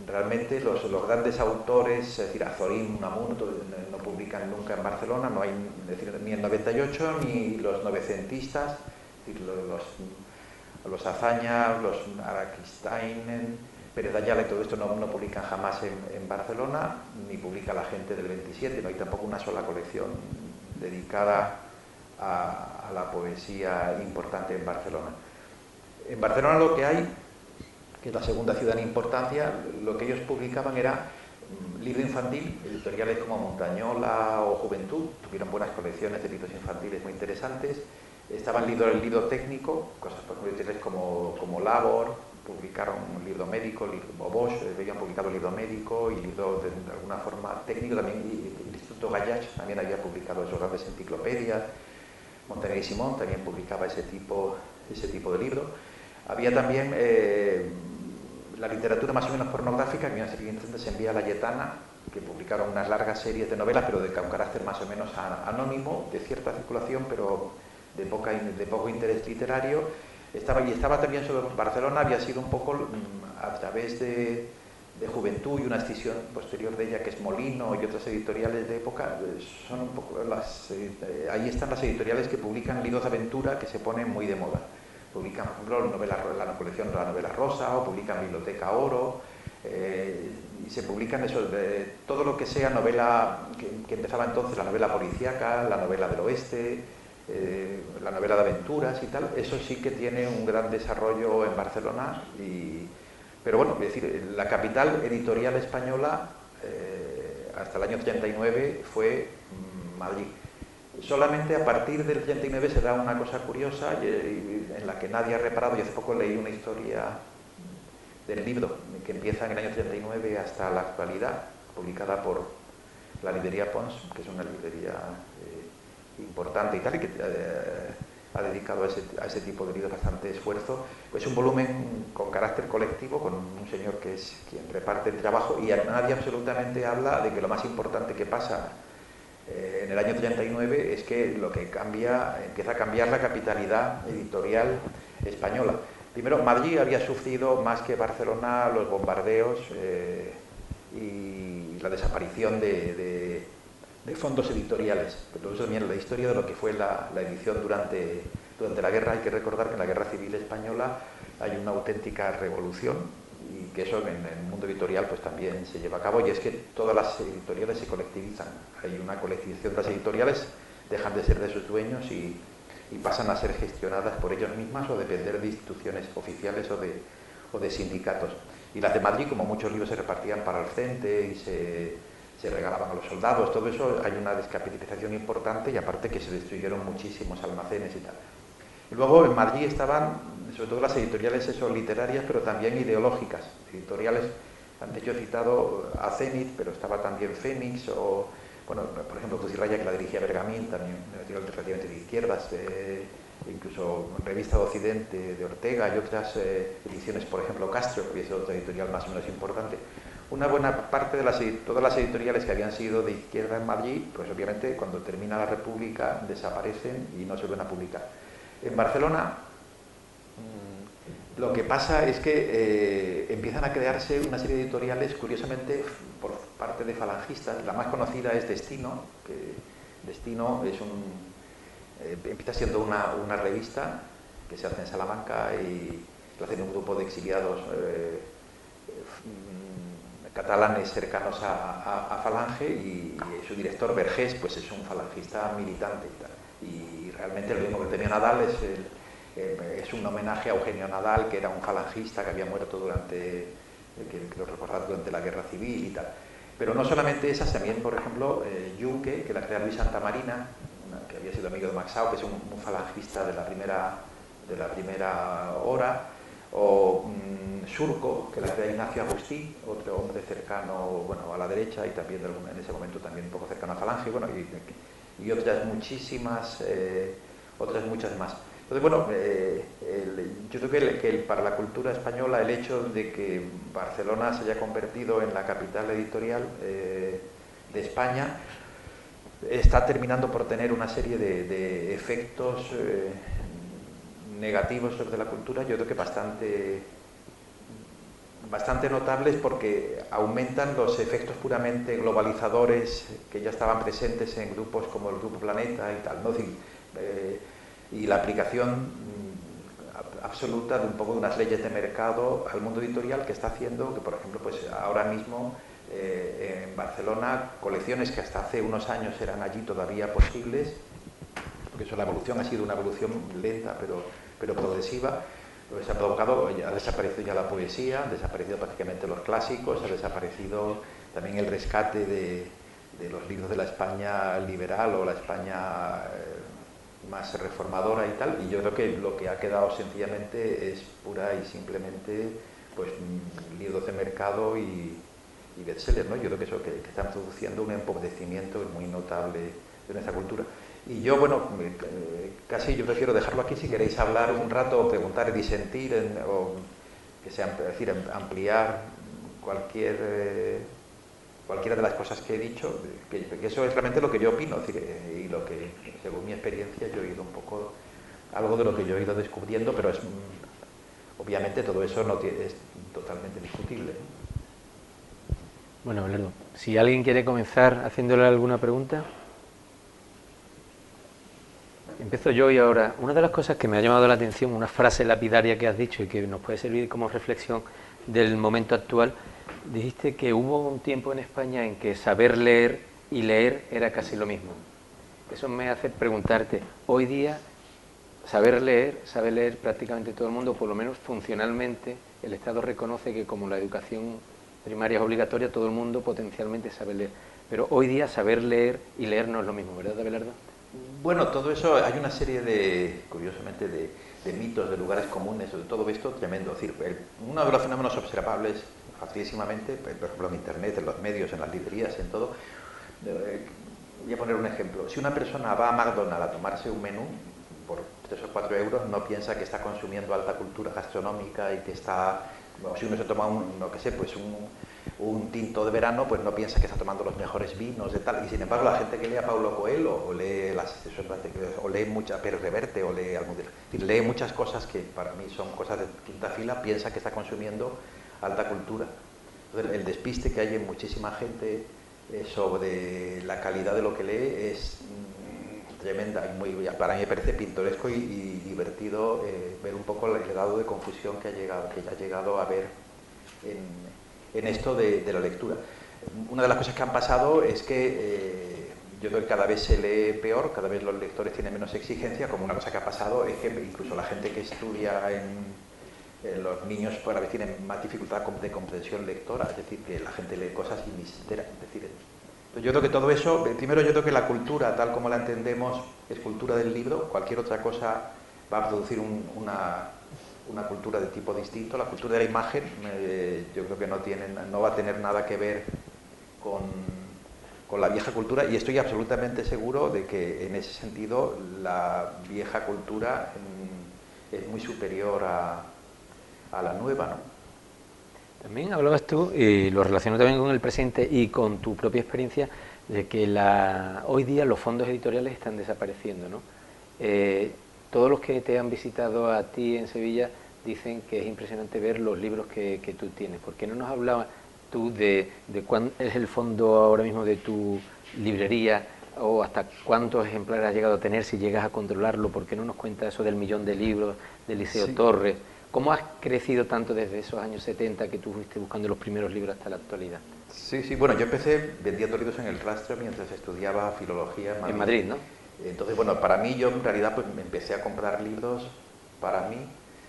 realmente los grandes autores, es decir, Azorín, Unamuno, no publican nunca en Barcelona, no hay, es decir, ni el 98 ni los novecentistas, es decir, los Azaña, los Araquistain, Pérez Ayala y todo esto no publican jamás en Barcelona, ni publica la gente del 27, no hay tampoco una sola colección dedicada a la poesía importante en Barcelona. En Barcelona lo que hay, que es la segunda ciudad en importancia, lo que ellos publicaban era libro infantil, editoriales como Montañola o Juventud, tuvieron buenas colecciones de libros infantiles muy interesantes. Estaban el libro técnico, cosas por editoriales como Labor, publicaron un libro médico, o Bosch, habían publicado un libro médico y libro de alguna forma técnico también, y el Instituto Gallach también había publicado esos grandes enciclopedias. Montaner y Simón también publicaba ese tipo de libro. Había también la literatura más o menos pornográfica, que en el siguiente se envía a La Yetana, que publicaron unas largas series de novelas, pero de un carácter más o menos anónimo, de cierta circulación, pero de poco interés literario. Estaba también sobre Barcelona, había sido un poco a través de Juventud y una escisión posterior de ella, que es Molino y otras editoriales de época, son un poco ahí están las editoriales que publican libros de aventura que se ponen muy de moda. publican, por ejemplo, la colección de la novela rosa, o publican Biblioteca Oro, y se publican eso, todo lo que sea novela, que empezaba entonces la novela policíaca, la novela del oeste, la novela de aventuras y tal. Eso sí que tiene un gran desarrollo en Barcelona, pero bueno, es decir, la capital editorial española hasta el año 39 fue Madrid. Solamente a partir del 39 se da una cosa curiosa en la que nadie ha reparado. Yo hace poco leí una historia del libro que empieza en el año 39 hasta la actualidad, publicada por la librería Pons, que es una librería importante y tal, y que ha dedicado a ese tipo de libros bastante esfuerzo. Pues un volumen con carácter colectivo, con un señor que es quien reparte el trabajo, y nadie absolutamente habla de que lo más importante que pasa en el año 39 es que lo que cambia, empieza a cambiar la capitalidad editorial española. Primero, Madrid había sufrido más que Barcelona los bombardeos y la desaparición de fondos editoriales. Pero eso también la historia de lo que fue la edición durante la guerra. Hay que recordar que en la Guerra Civil Española hay una auténtica revolución, y que eso en el mundo editorial pues también se lleva a cabo, y es que todas las editoriales se colectivizan. Hay una colectivización de las editoriales, dejan de ser de sus dueños y pasan a ser gestionadas por ellos mismas o depender de instituciones oficiales o de sindicatos. Y las de Madrid, como muchos libros se repartían para el CENTE y se regalaban a los soldados, todo eso, hay una descapitalización importante, y aparte que se destruyeron muchísimos almacenes y tal. Y luego en Madrid estaban sobre todo las editoriales literarias, pero también ideológicas, editoriales. Antes yo he citado a Zenit, pero estaba también Fénix, o bueno, por ejemplo, Cruz y Raya, que la dirigía Bergamín, también una editorial relativamente de izquierdas, incluso Revista de Occidente de Ortega, y otras ediciones, por ejemplo Castro, que es otra editorial más o menos importante. Una buena parte de todas las editoriales que habían sido de izquierda en Madrid, pues obviamente cuando termina la República desaparecen y no se vuelven a publicar. En Barcelona lo que pasa es que empiezan a crearse una serie de editoriales, curiosamente, por parte de falangistas. La más conocida es Destino, que Destino es empieza siendo una revista que se hace en Salamanca y lo hace un grupo de exiliados catalanes cercanos a Falange, y su director, Vergés, pues es un falangista militante y tal. Y realmente lo mismo que tenía Nadal es un homenaje a Eugenio Nadal, que era un falangista que había muerto durante la Guerra Civil y tal. Pero no solamente esas, también, por ejemplo, Yunque, que la crea Luis Santamarina, que había sido amigo de Maxau, que es un falangista de la primera hora, o Surco, que la crea Ignacio Agustí, otro hombre cercano, bueno, a la derecha, y también en ese momento también un poco cercano a Falange, bueno, y otras muchísimas, otras muchas más. Entonces, bueno, yo creo que para la cultura española el hecho de que Barcelona se haya convertido en la capital editorial de España está terminando por tener una serie de efectos negativos sobre la cultura, yo creo que bastante notables, porque aumentan los efectos puramente globalizadores que ya estaban presentes en grupos como el Grupo Planeta y tal, ¿no? Es decir, y la aplicación absoluta de un poco de unas leyes de mercado al mundo editorial, que está haciendo que, por ejemplo, pues ahora mismo en Barcelona, colecciones que hasta hace unos años eran allí todavía posibles, porque eso, la evolución ha sido una evolución lenta pero progresiva, pues ha provocado, ha desaparecido ya la poesía, han desaparecido prácticamente los clásicos, ha desaparecido también el rescate de los libros de la España liberal o la España más reformadora y tal, y yo creo que lo que ha quedado sencillamente es pura y simplemente pues libros de mercado y bestsellers, ¿no? Yo creo que eso que están produciendo un empobrecimiento muy notable de nuestra cultura. Y yo, bueno, casi yo prefiero dejarlo aquí. Si queréis hablar un rato, o preguntar y disentir, o que sea, es decir, ampliar cualquiera de las cosas que he dicho, que eso es realmente lo que yo opino, es decir, y lo que, según mi experiencia, yo he ido un poco, algo de lo que yo he ido descubriendo, pero es, obviamente todo eso es totalmente discutible, ¿no? Bueno, Abelardo, si alguien quiere comenzar haciéndole alguna pregunta. Empiezo yo y ahora, una de las cosas que me ha llamado la atención, una frase lapidaria que has dicho y que nos puede servir como reflexión del momento actual, dijiste que hubo un tiempo en España en que saber leer y leer era casi lo mismo. Eso me hace preguntarte, hoy día sabe leer prácticamente todo el mundo, por lo menos funcionalmente, el Estado reconoce que como la educación primaria es obligatoria, todo el mundo potencialmente sabe leer. Pero hoy día saber leer y leer no es lo mismo, ¿verdad, Abelardo? Bueno, todo eso, hay una serie de, curiosamente, de mitos, de lugares comunes, de todo esto tremendo. Es decir, uno de los fenómenos observables facilísimamente, por ejemplo en Internet, en los medios, en las librerías, en todo. Voy a poner un ejemplo. Si una persona va a McDonald's a tomarse un menú por 3 o 4 euros, no piensa que está consumiendo alta cultura gastronómica y que está, bueno, si uno se toma no que sé, pues un tinto de verano, pues no piensa que está tomando los mejores vinos de tal. Y sin embargo, la gente que lee a Paulo Coelho o lee mucha Pérez Reverte o lee Almudena, es decir, lee muchas cosas que para mí son cosas de quinta fila, piensa que está consumiendo alta cultura. Entonces, el despiste que hay en muchísima gente sobre la calidad de lo que lee es tremenda y para mí me parece pintoresco y divertido ver un poco el grado de confusión que ha llegado a haber en esto de la lectura. Una de las cosas que han pasado es que yo creo que cada vez se lee peor, cada vez los lectores tienen menos exigencia, como una cosa que ha pasado es que incluso la gente que estudia los niños cada vez tienen más dificultad de comprensión lectora, es decir, que la gente lee cosas y ni se entera. Es decir, yo creo que todo eso, primero yo creo que la cultura, tal como la entendemos, es cultura del libro, cualquier otra cosa va a producir una cultura de tipo distinto. La cultura de la imagen yo creo que no va a tener nada que ver con la vieja cultura, y estoy absolutamente seguro de que en ese sentido la vieja cultura es muy superior a la nueva, ¿no? También hablabas tú, y lo relaciono también con el presente y con tu propia experiencia, de que hoy día los fondos editoriales están desapareciendo, ¿no? Todos los que te han visitado a ti en Sevilla dicen que es impresionante ver los libros que tú tienes. ¿Por qué no nos hablabas tú de cuál es el fondo ahora mismo de tu librería o hasta cuántos ejemplares has llegado a tener, si llegas a controlarlo? ¿Por qué no nos cuentas eso del 1.000.000 de libros de Eliseo Torres? ¿Cómo has crecido tanto desde esos años 70 que tú fuiste buscando los primeros libros hasta la actualidad? Sí, bueno, yo empecé vendiendo libros en el Rastro mientras estudiaba filología En Madrid, ¿no? Entonces, bueno, para mí yo en realidad pues me empecé a comprar libros para mí.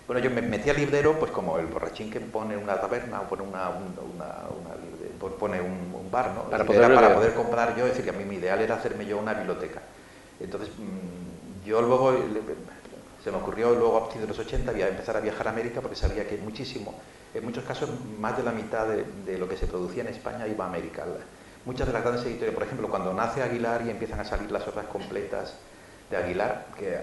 Bueno, yo me metí al librero pues como el borrachín que pone una taberna o pone pone un bar, ¿no? Para poder comprar yo, es decir, que a mí mi ideal era hacerme yo una biblioteca. Entonces, yo luego se me ocurrió luego a partir de los 80 empezar a viajar a América porque sabía que en muchos casos más de la mitad de lo que se producía en España iba a América. Muchas de las grandes editoriales, por ejemplo, cuando nace Aguilar y empiezan a salir las obras completas de Aguilar, que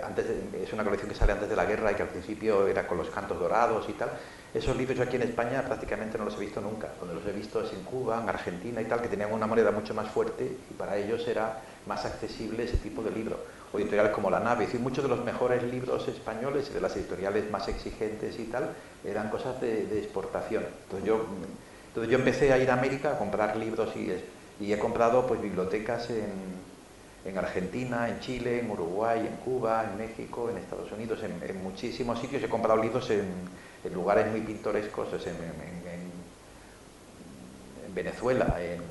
es una colección que sale antes de la guerra y que al principio era con los cantos dorados y tal, esos libros yo aquí en España prácticamente no los he visto nunca. Donde los he visto es en Cuba, en Argentina y tal, que tenían una moneda mucho más fuerte y para ellos era más accesible ese tipo de libro. O editoriales como La Nave, es decir, muchos de los mejores libros españoles y de las editoriales más exigentes y tal, eran cosas de exportación. Entonces yo empecé a ir a América a comprar libros y he comprado pues bibliotecas en Argentina, en Chile, en Uruguay, en Cuba, en México, en Estados Unidos, en muchísimos sitios. He comprado libros en lugares muy pintorescos, en Venezuela, en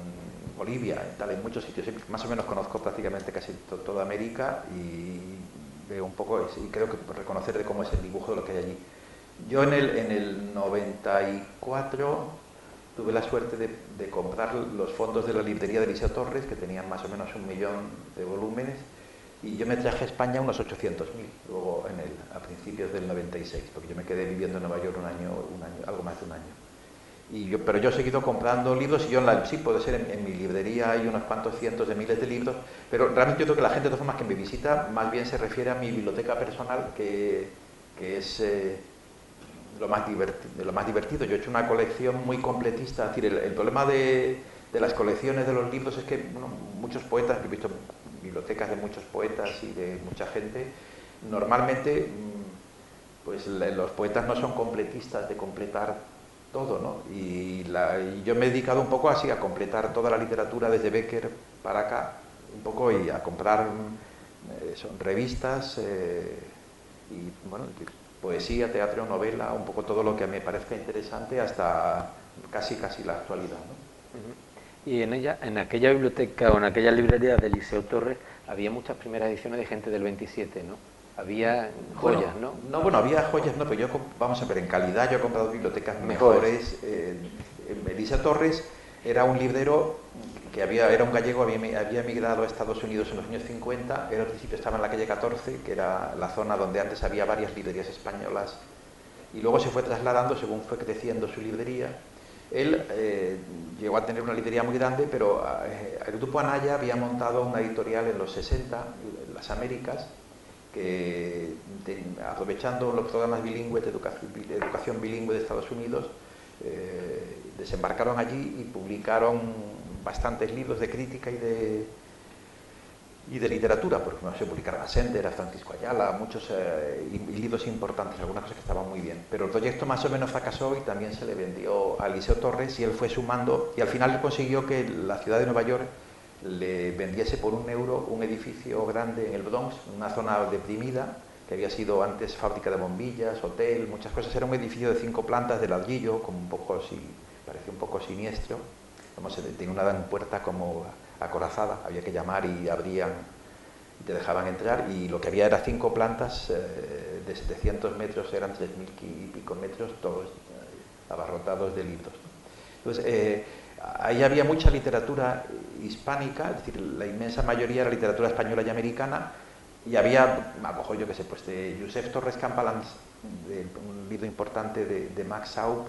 Bolivia, en muchos sitios. Más o menos conozco prácticamente casi toda América y veo un poco, y creo que reconocer de cómo es el dibujo de lo que hay allí. Yo en el 94 tuve la suerte de comprar los fondos de la librería de Eliseo Torres, que tenían más o menos 1 millón de volúmenes, y yo me traje a España unos 800.000, luego a principios del 96, porque yo me quedé viviendo en Nueva York un año, algo más de un año. Pero yo he seguido comprando libros y sí, puede ser en mi librería hay unos cuantos cientos de miles de libros, pero realmente yo creo que la gente de todas formas que me visita más bien se refiere a mi biblioteca personal, que es lo más divertido. Yo he hecho una colección muy completista. Es decir, el problema de las colecciones de los libros es que muchos poetas, he visto bibliotecas de muchos poetas y de mucha gente, normalmente pues los poetas no son completistas de completar todo, ¿no? Y yo me he dedicado un poco así a completar toda la literatura desde Becker para acá, un poco, y a comprar son revistas y bueno, poesía, teatro, novela, un poco todo lo que me parezca interesante hasta casi la actualidad, ¿no? Y en aquella biblioteca o en aquella librería de Eliseo Torres había muchas primeras ediciones de gente del 27, ¿no? Había joyas, Bueno, ¿no? bueno, había joyas, no, pero vamos a ver, en calidad yo he comprado bibliotecas Mejores. Eliseo Torres era un librero que era un gallego, había emigrado a Estados Unidos en los años 50, él al principio estaba en la calle 14, que era la zona donde antes había varias librerías españolas, y luego se fue trasladando según fue creciendo su librería. Él llegó a tener una librería muy grande, pero el grupo Anaya había montado una editorial en los 60, en las Américas, que aprovechando los programas bilingües de educación bilingüe de Estados Unidos, desembarcaron allí y publicaron bastantes libros de crítica y de literatura. Por ejemplo, se publicaron a Sender, a Francisco Ayala, muchos libros importantes, algunas cosas que estaban muy bien. Pero el proyecto más o menos fracasó y también se le vendió a Eliseo Torres y él fue sumando, y al final consiguió que la ciudad de Nueva York le vendiese por €1 un edificio grande en el Bronx, una zona deprimida, que había sido antes fábrica de bombillas, hotel, muchas cosas. Era un edificio de 5 plantas de ladrillo, como parecía un poco siniestro. Tenía una puerta como acorazada, había que llamar y abrían y te dejaban entrar, y lo que había era 5 plantas de 700 metros, eran 3.000 y pico metros, todos abarrotados de libros. Entonces, ahí había mucha literatura hispánica, es decir, la inmensa mayoría era literatura española y americana, y había, a lo mejor yo que sé, pues de Josep Torres Campalans, un libro importante de Max Saub,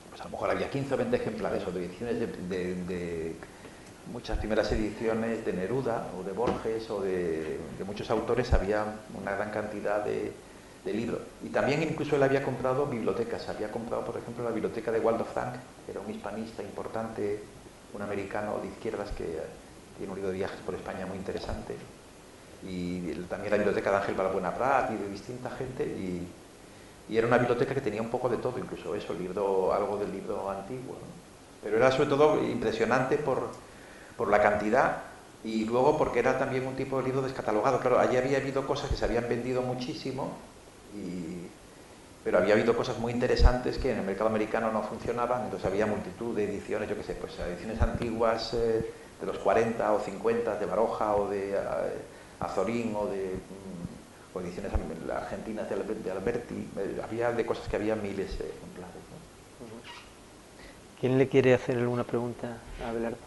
pues a lo mejor había 15 o 20 ejemplares, o de ediciones de muchas primeras ediciones de Neruda, o de Borges, o de muchos autores, había una gran cantidad de libros. Y también incluso él había comprado bibliotecas, había comprado por ejemplo la biblioteca de Waldo Frank, que era un hispanista importante, un americano de izquierdas que tiene un libro de viajes por España muy interesante, y también la biblioteca de Ángel Balbuena Prat y de distinta gente, y era una biblioteca que tenía un poco de todo, incluso eso, algo del libro antiguo, ¿no? Pero era sobre todo impresionante por la cantidad, y luego porque era también un tipo de libro descatalogado. Claro, allí había habido cosas que se habían vendido muchísimo, pero había habido cosas muy interesantes que en el mercado americano no funcionaban. Entonces había multitud de ediciones, yo qué sé, pues ediciones antiguas de los 40 o 50 de Baroja o de Azorín, o ediciones argentinas de Alberti. Había de cosas que había miles de ejemplares, ¿no? ¿Quién le quiere hacer alguna pregunta a Abelardo?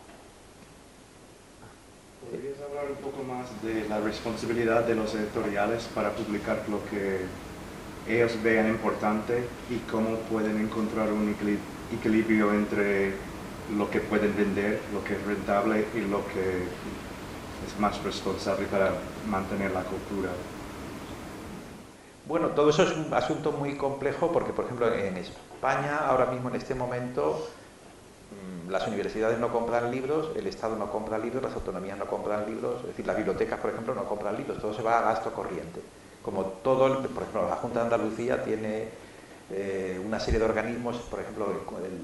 ¿Podrías hablar un poco más de la responsabilidad de los editoriales para publicar lo que ellos vean importante y cómo pueden encontrar un equilibrio entre lo que pueden vender, lo que es rentable, y lo que es más responsable para mantener la cultura? Bueno, todo eso es un asunto muy complejo porque, por ejemplo, en España, ahora mismo en este momento, las universidades no compran libros, el Estado no compra libros, las autonomías no compran libros, es decir, las bibliotecas, por ejemplo, no compran libros, todo se va a gasto corriente. Como todo, por ejemplo, la Junta de Andalucía tiene una serie de organismos, por ejemplo,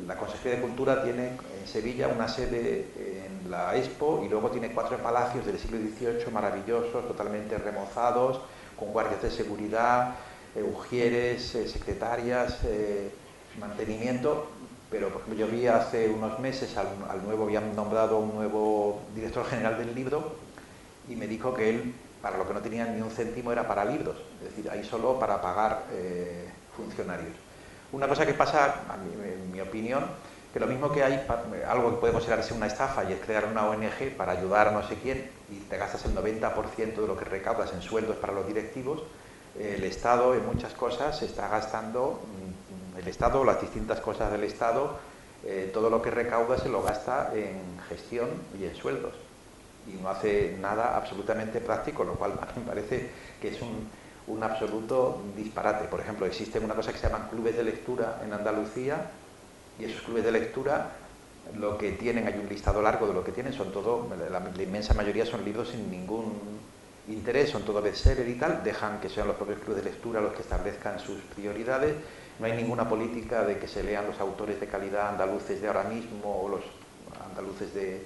la Consejería de Cultura tiene en Sevilla una sede en la Expo, y luego tiene 4 palacios del siglo XVIII maravillosos, totalmente remozados, con guardias de seguridad, ujieres, secretarias, mantenimiento. Pero por ejemplo, yo vi hace unos meses habían nombrado un nuevo director general del libro, y me dijo que él, para lo que no tenía ni un céntimo, era para libros, es decir, ahí solo para pagar funcionarios. Una cosa que pasa, en mi opinión, que lo mismo que hay algo que puede considerarse una estafa, y es crear una ONG para ayudar a no sé quién, y te gastas el 90% de lo que recaudas en sueldos para los directivos. El Estado en muchas cosas se está gastando, el Estado, las distintas cosas del Estado, todo lo que recauda se lo gasta en gestión y en sueldos, y no hace nada absolutamente práctico, lo cual me parece que es un absoluto disparate. Por ejemplo, existen una cosa que se llaman clubes de lectura en Andalucía, y esos clubes de lectura lo que tienen, hay un listado largo de lo que tienen, son todo, la inmensa mayoría son libros sin ningún interés, son todo bestseller y tal, dejan que sean los propios clubes de lectura los que establezcan sus prioridades. No hay ninguna política de que se lean los autores de calidad andaluces de ahora mismo, o los andaluces de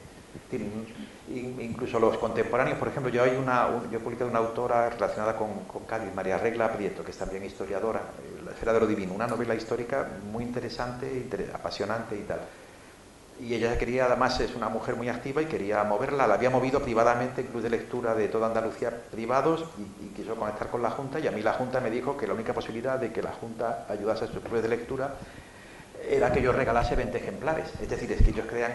Incluso los contemporáneos, por ejemplo, yo he publicado una autora relacionada con Cádiz, María Regla Prieto, que es también historiadora, La esfera de lo divino, una novela histórica muy interesante, apasionante y tal. Y ella quería, además es una mujer muy activa y quería moverla, la había movido privadamente en clubes de lectura de toda Andalucía privados y quiso conectar con la Junta, y a mí la Junta me dijo que la única posibilidad de que la Junta ayudase a sus clubes de lectura era que yo regalase 20 ejemplares, es decir, es que ellos crean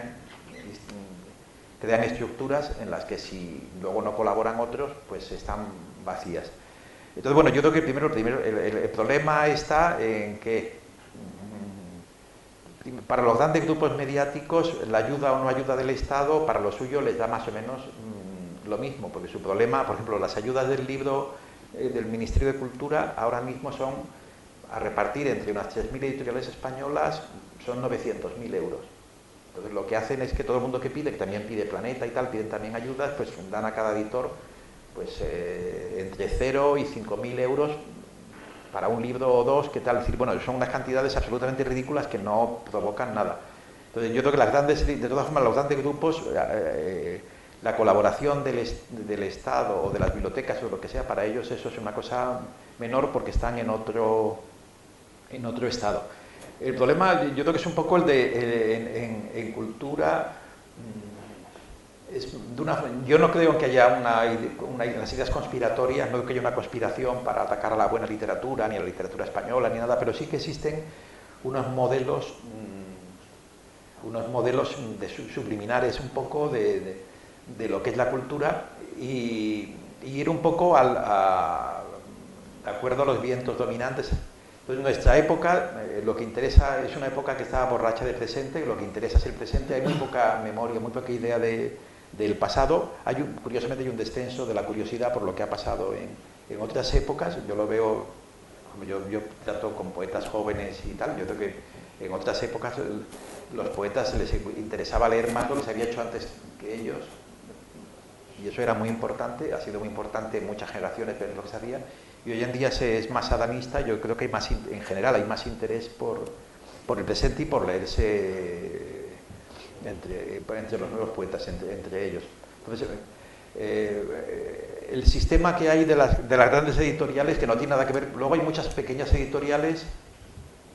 estructuras en las que si luego no colaboran otros, pues están vacías. Entonces, bueno, yo creo que el problema está en que para los grandes grupos mediáticos la ayuda o no ayuda del Estado para lo suyo les da más o menos lo mismo, porque su problema, por ejemplo, las ayudas del libro del Ministerio de Cultura ahora mismo son a repartir entre unas 3.000 editoriales españolas, son 900.000 euros. Entonces lo que hacen es que todo el mundo que pide, que también pide Planeta y tal, piden también ayudas, pues dan a cada editor pues entre 0 y 5.000 euros para un libro o dos, ¿qué tal? Es decir, bueno, son unas cantidades absolutamente ridículas que no provocan nada. Entonces yo creo que de todas formas, los grandes grupos, la colaboración del Estado o de las bibliotecas o lo que sea, para ellos eso es una cosa menor porque están en otro estado. El problema, yo creo que es un poco el de, en cultura, yo no creo que haya unas ideas conspiratorias, no creo que haya una conspiración para atacar a la buena literatura, ni a la literatura española, ni nada, pero sí que existen unos modelos subliminares un poco de lo que es la cultura y ir un poco de acuerdo a los vientos dominantes. Entonces, nuestra época, lo que interesa es una época que está borracha de presente, lo que interesa es el presente, hay muy poca memoria, muy poca idea del pasado. Curiosamente hay un descenso de la curiosidad por lo que ha pasado en otras épocas. Yo lo veo, yo trato con poetas jóvenes y tal, yo creo que en otras épocas los poetas les interesaba leer más lo que se había hecho antes que ellos, y eso era muy importante, ha sido muy importante en muchas generaciones ver lo que se hacía. Y hoy en día se es más adamista, yo creo que en general hay más interés por el presente y por leerse entre los nuevos poetas, entre ellos. Entonces, el sistema que hay de las grandes editoriales, que no tiene nada que ver, luego hay muchas pequeñas editoriales,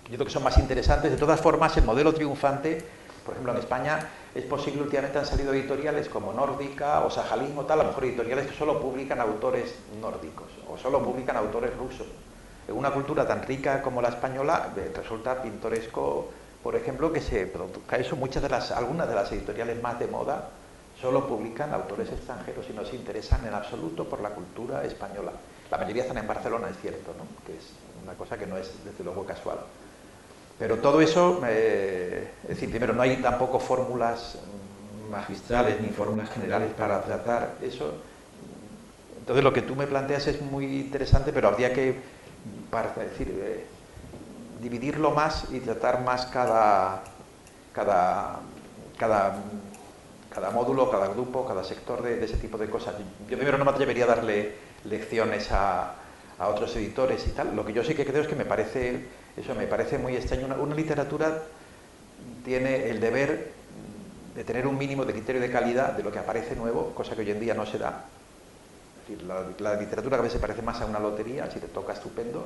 yo creo que son más interesantes. De todas formas, el modelo triunfante, por ejemplo en España, es posible, últimamente han salido editoriales como Nórdica o Sajalín o tal, a lo mejor editoriales que solo publican autores nórdicos o solo publican autores rusos. En una cultura tan rica como la española, resulta pintoresco, por ejemplo, que se produzca eso. Algunas de las editoriales más de moda solo publican autores extranjeros y no se interesan en absoluto por la cultura española. La mayoría están en Barcelona, es cierto, ¿no? Que es una cosa que no es, desde luego, casual. Pero todo eso, es decir, primero, no hay tampoco fórmulas magistrales ni fórmulas generales para tratar eso. Entonces, lo que tú me planteas es muy interesante, pero habría que, dividirlo más y tratar más cada módulo, cada grupo, cada sector de ese tipo de cosas. Yo primero no me atrevería a darle lecciones a otros editores y tal. Lo que yo sí que creo es que me parece muy extraño. Una literatura tiene el deber de tener un mínimo de criterio de calidad de lo que aparece nuevo, cosa que hoy en día no se da. Es decir, la literatura a veces parece más a una lotería, si te toca estupendo,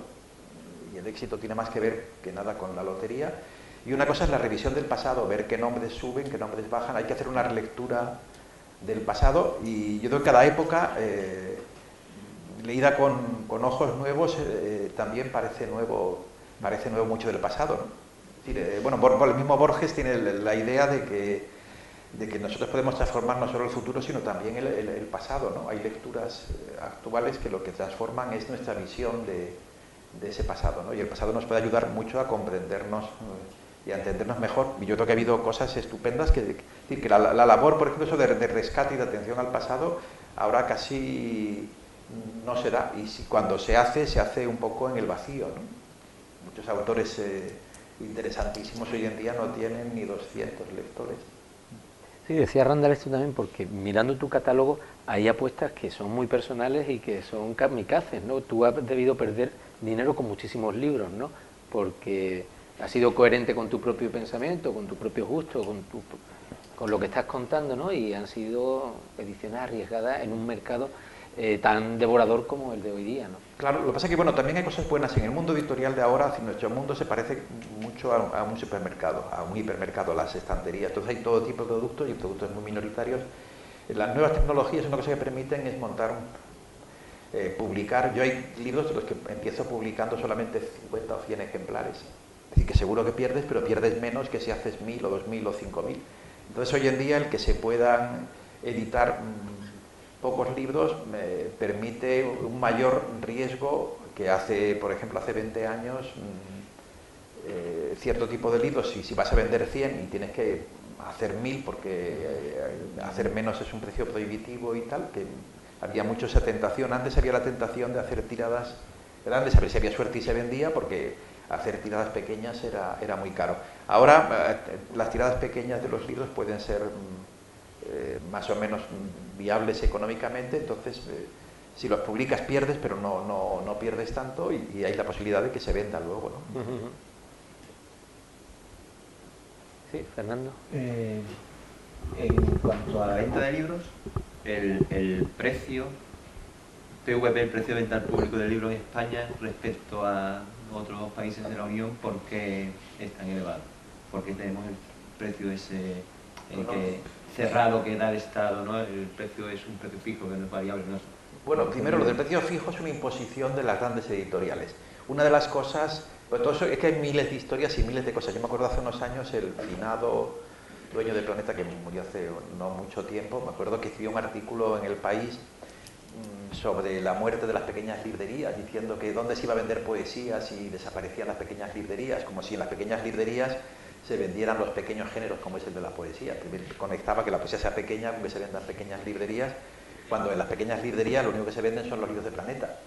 y el éxito tiene más que ver que nada con la lotería. Y una cosa es la revisión del pasado, ver qué nombres suben, qué nombres bajan. Hay que hacer una relectura del pasado, y yo creo que cada época, leída con ojos nuevos, también parece nuevo mucho del pasado, ¿no? Es decir, bueno, el mismo Borges tiene la idea de que nosotros podemos transformar no solo el futuro, sino también el pasado, ¿no? Hay lecturas actuales que lo que transforman es nuestra visión de ese pasado, ¿no? Y el pasado nos puede ayudar mucho a comprendernos y a entendernos mejor. Y yo creo que ha habido cosas estupendas que la labor, por ejemplo, eso de rescate y de atención al pasado, ahora casi no se da, y cuando se hace un poco en el vacío, ¿no? Muchos autores interesantísimos hoy en día no tienen ni 200 lectores. Sí, decía Randall esto también porque mirando tu catálogo hay apuestas que son muy personales y que son kamikazes, ¿no? Tú has debido perder dinero con muchísimos libros, ¿no? Porque has sido coherente con tu propio pensamiento, con tu propio gusto, con lo que estás contando, ¿no? Y han sido ediciones arriesgadas en un mercado tan devorador como el de hoy día, ¿no? Claro, lo que pasa es que, bueno, también hay cosas buenas. En el mundo editorial de ahora, nuestro mundo se parece mucho a un supermercado, a un hipermercado, las estanterías. Entonces hay todo tipo de productos y productos muy minoritarios. Las nuevas tecnologías una cosa que permiten es montar, publicar. Yo hay libros de los que empiezo publicando solamente 50 o 100 ejemplares. Es decir, que seguro que pierdes, pero pierdes menos que si haces 1000 o 2000 o 5000. Entonces hoy en día el que se puedan editar pocos libros me permite un mayor riesgo que hace, por ejemplo, hace 20 años, cierto tipo de libros, si vas a vender 100 y tienes que hacer 1000 porque hacer menos es un precio prohibitivo y tal, que había mucho esa tentación. Antes había la tentación de hacer tiradas grandes, a ver si había suerte y se vendía, porque hacer tiradas pequeñas era muy caro. Ahora las tiradas pequeñas de los libros pueden ser más o menos viables económicamente, entonces si los publicas pierdes, pero no pierdes tanto y hay la posibilidad de que se venda luego, ¿no? Sí, Fernando. En cuanto a la venta de libros, el precio PVP, el precio de venta al público del libro en España respecto a otros países de la Unión, ¿por qué es tan elevado? ¿Por qué tenemos el precio ese cerrado que da el Estado, ¿no? El precio es un precio fijo, que no es variable, ¿no? Bueno, primero, lo del precio fijo es una imposición de las grandes editoriales. Una de las cosas, pues todo eso, es que hay miles de historias y miles de cosas. Yo me acuerdo hace unos años el finado dueño de Planeta, que murió hace no mucho tiempo, me acuerdo que escribió un artículo en El País sobre la muerte de las pequeñas librerías, diciendo que dónde se iba a vender poesía si desaparecían las pequeñas librerías, como si en las pequeñas librerías se vendieran los pequeños géneros como es el de la poesía. Primero conectaba que la poesía sea pequeña con que se vendan pequeñas librerías, cuando en las pequeñas librerías lo único que se venden son los libros de Planeta,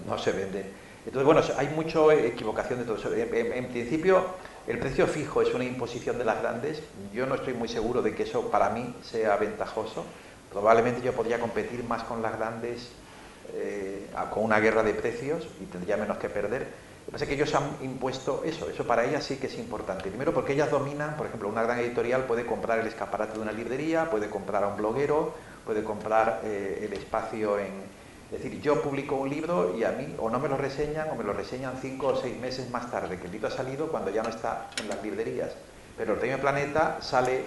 no se venden. Entonces, bueno, hay mucha equivocación de todo eso. En principio, el precio fijo es una imposición de las grandes. Yo no estoy muy seguro de que eso para mí sea ventajoso. Probablemente yo podría competir más con las grandes con una guerra de precios y tendría menos que perder. Lo que pasa es que ellos han impuesto eso para ellas sí que es importante. Primero porque ellas dominan, por ejemplo, una gran editorial puede comprar el escaparate de una librería, puede comprar a un bloguero, puede comprar el espacio en... Es decir, yo publico un libro y a mí o no me lo reseñan o me lo reseñan 5 o 6 meses más tarde, que el libro ha salido cuando ya no está en las librerías. Pero el Premio Planeta sale...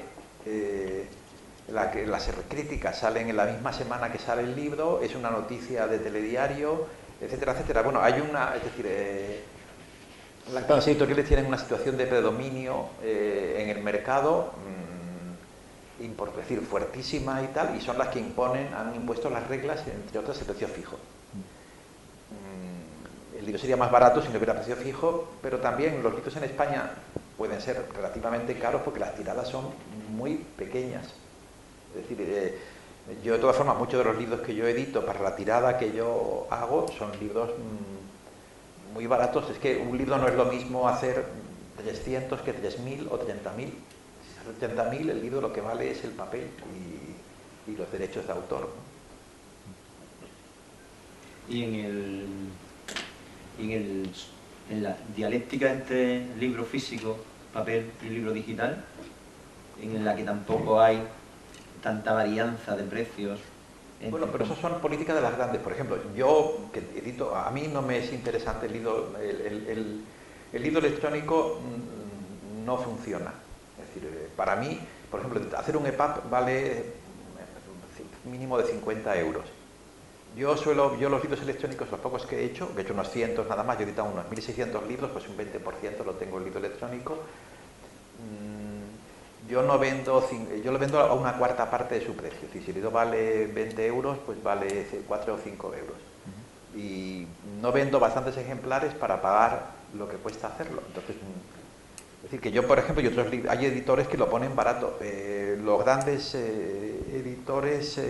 las críticas salen en la misma semana que sale el libro, es una noticia de telediario, etcétera, etcétera. Bueno, hay una, es decir, las grandes editoriales tienen una situación de predominio en el mercado, es decir, fuertísima y tal, y son las que han impuesto las reglas, entre otras el precio fijo. El libro sería más barato si no hubiera precio fijo, pero también los libros en España pueden ser relativamente caros porque las tiradas son muy pequeñas. Es decir, yo de todas formas, muchos de los libros que yo edito para la tirada que yo hago son libros muy baratos. Es que un libro no es lo mismo hacer 300 que 3000 o 30.000. Si hace 30.000, el libro lo que vale es el papel y los derechos de autor, ¿no? Y en la dialéctica entre libro físico, papel y libro digital, en la que tampoco hay tanta varianza de precios. Bueno, pero eso son políticas de las grandes. Por ejemplo, yo que edito, a mí no me es interesante el libro electrónico, no funciona. Es decir, para mí, por ejemplo, hacer un EPUB vale mínimo de 50 euros. Yo los libros electrónicos, los pocos que he hecho unos cientos nada más, yo he editado unos 1600 libros, pues un 20% lo tengo el libro electrónico. Yo lo vendo a una cuarta parte de su precio. Si el libro vale 20 euros, pues vale 4 o 5 euros. Y no vendo bastantes ejemplares para pagar lo que cuesta hacerlo. Entonces, es decir, que yo, por ejemplo, hay editores que lo ponen barato. Los grandes editores,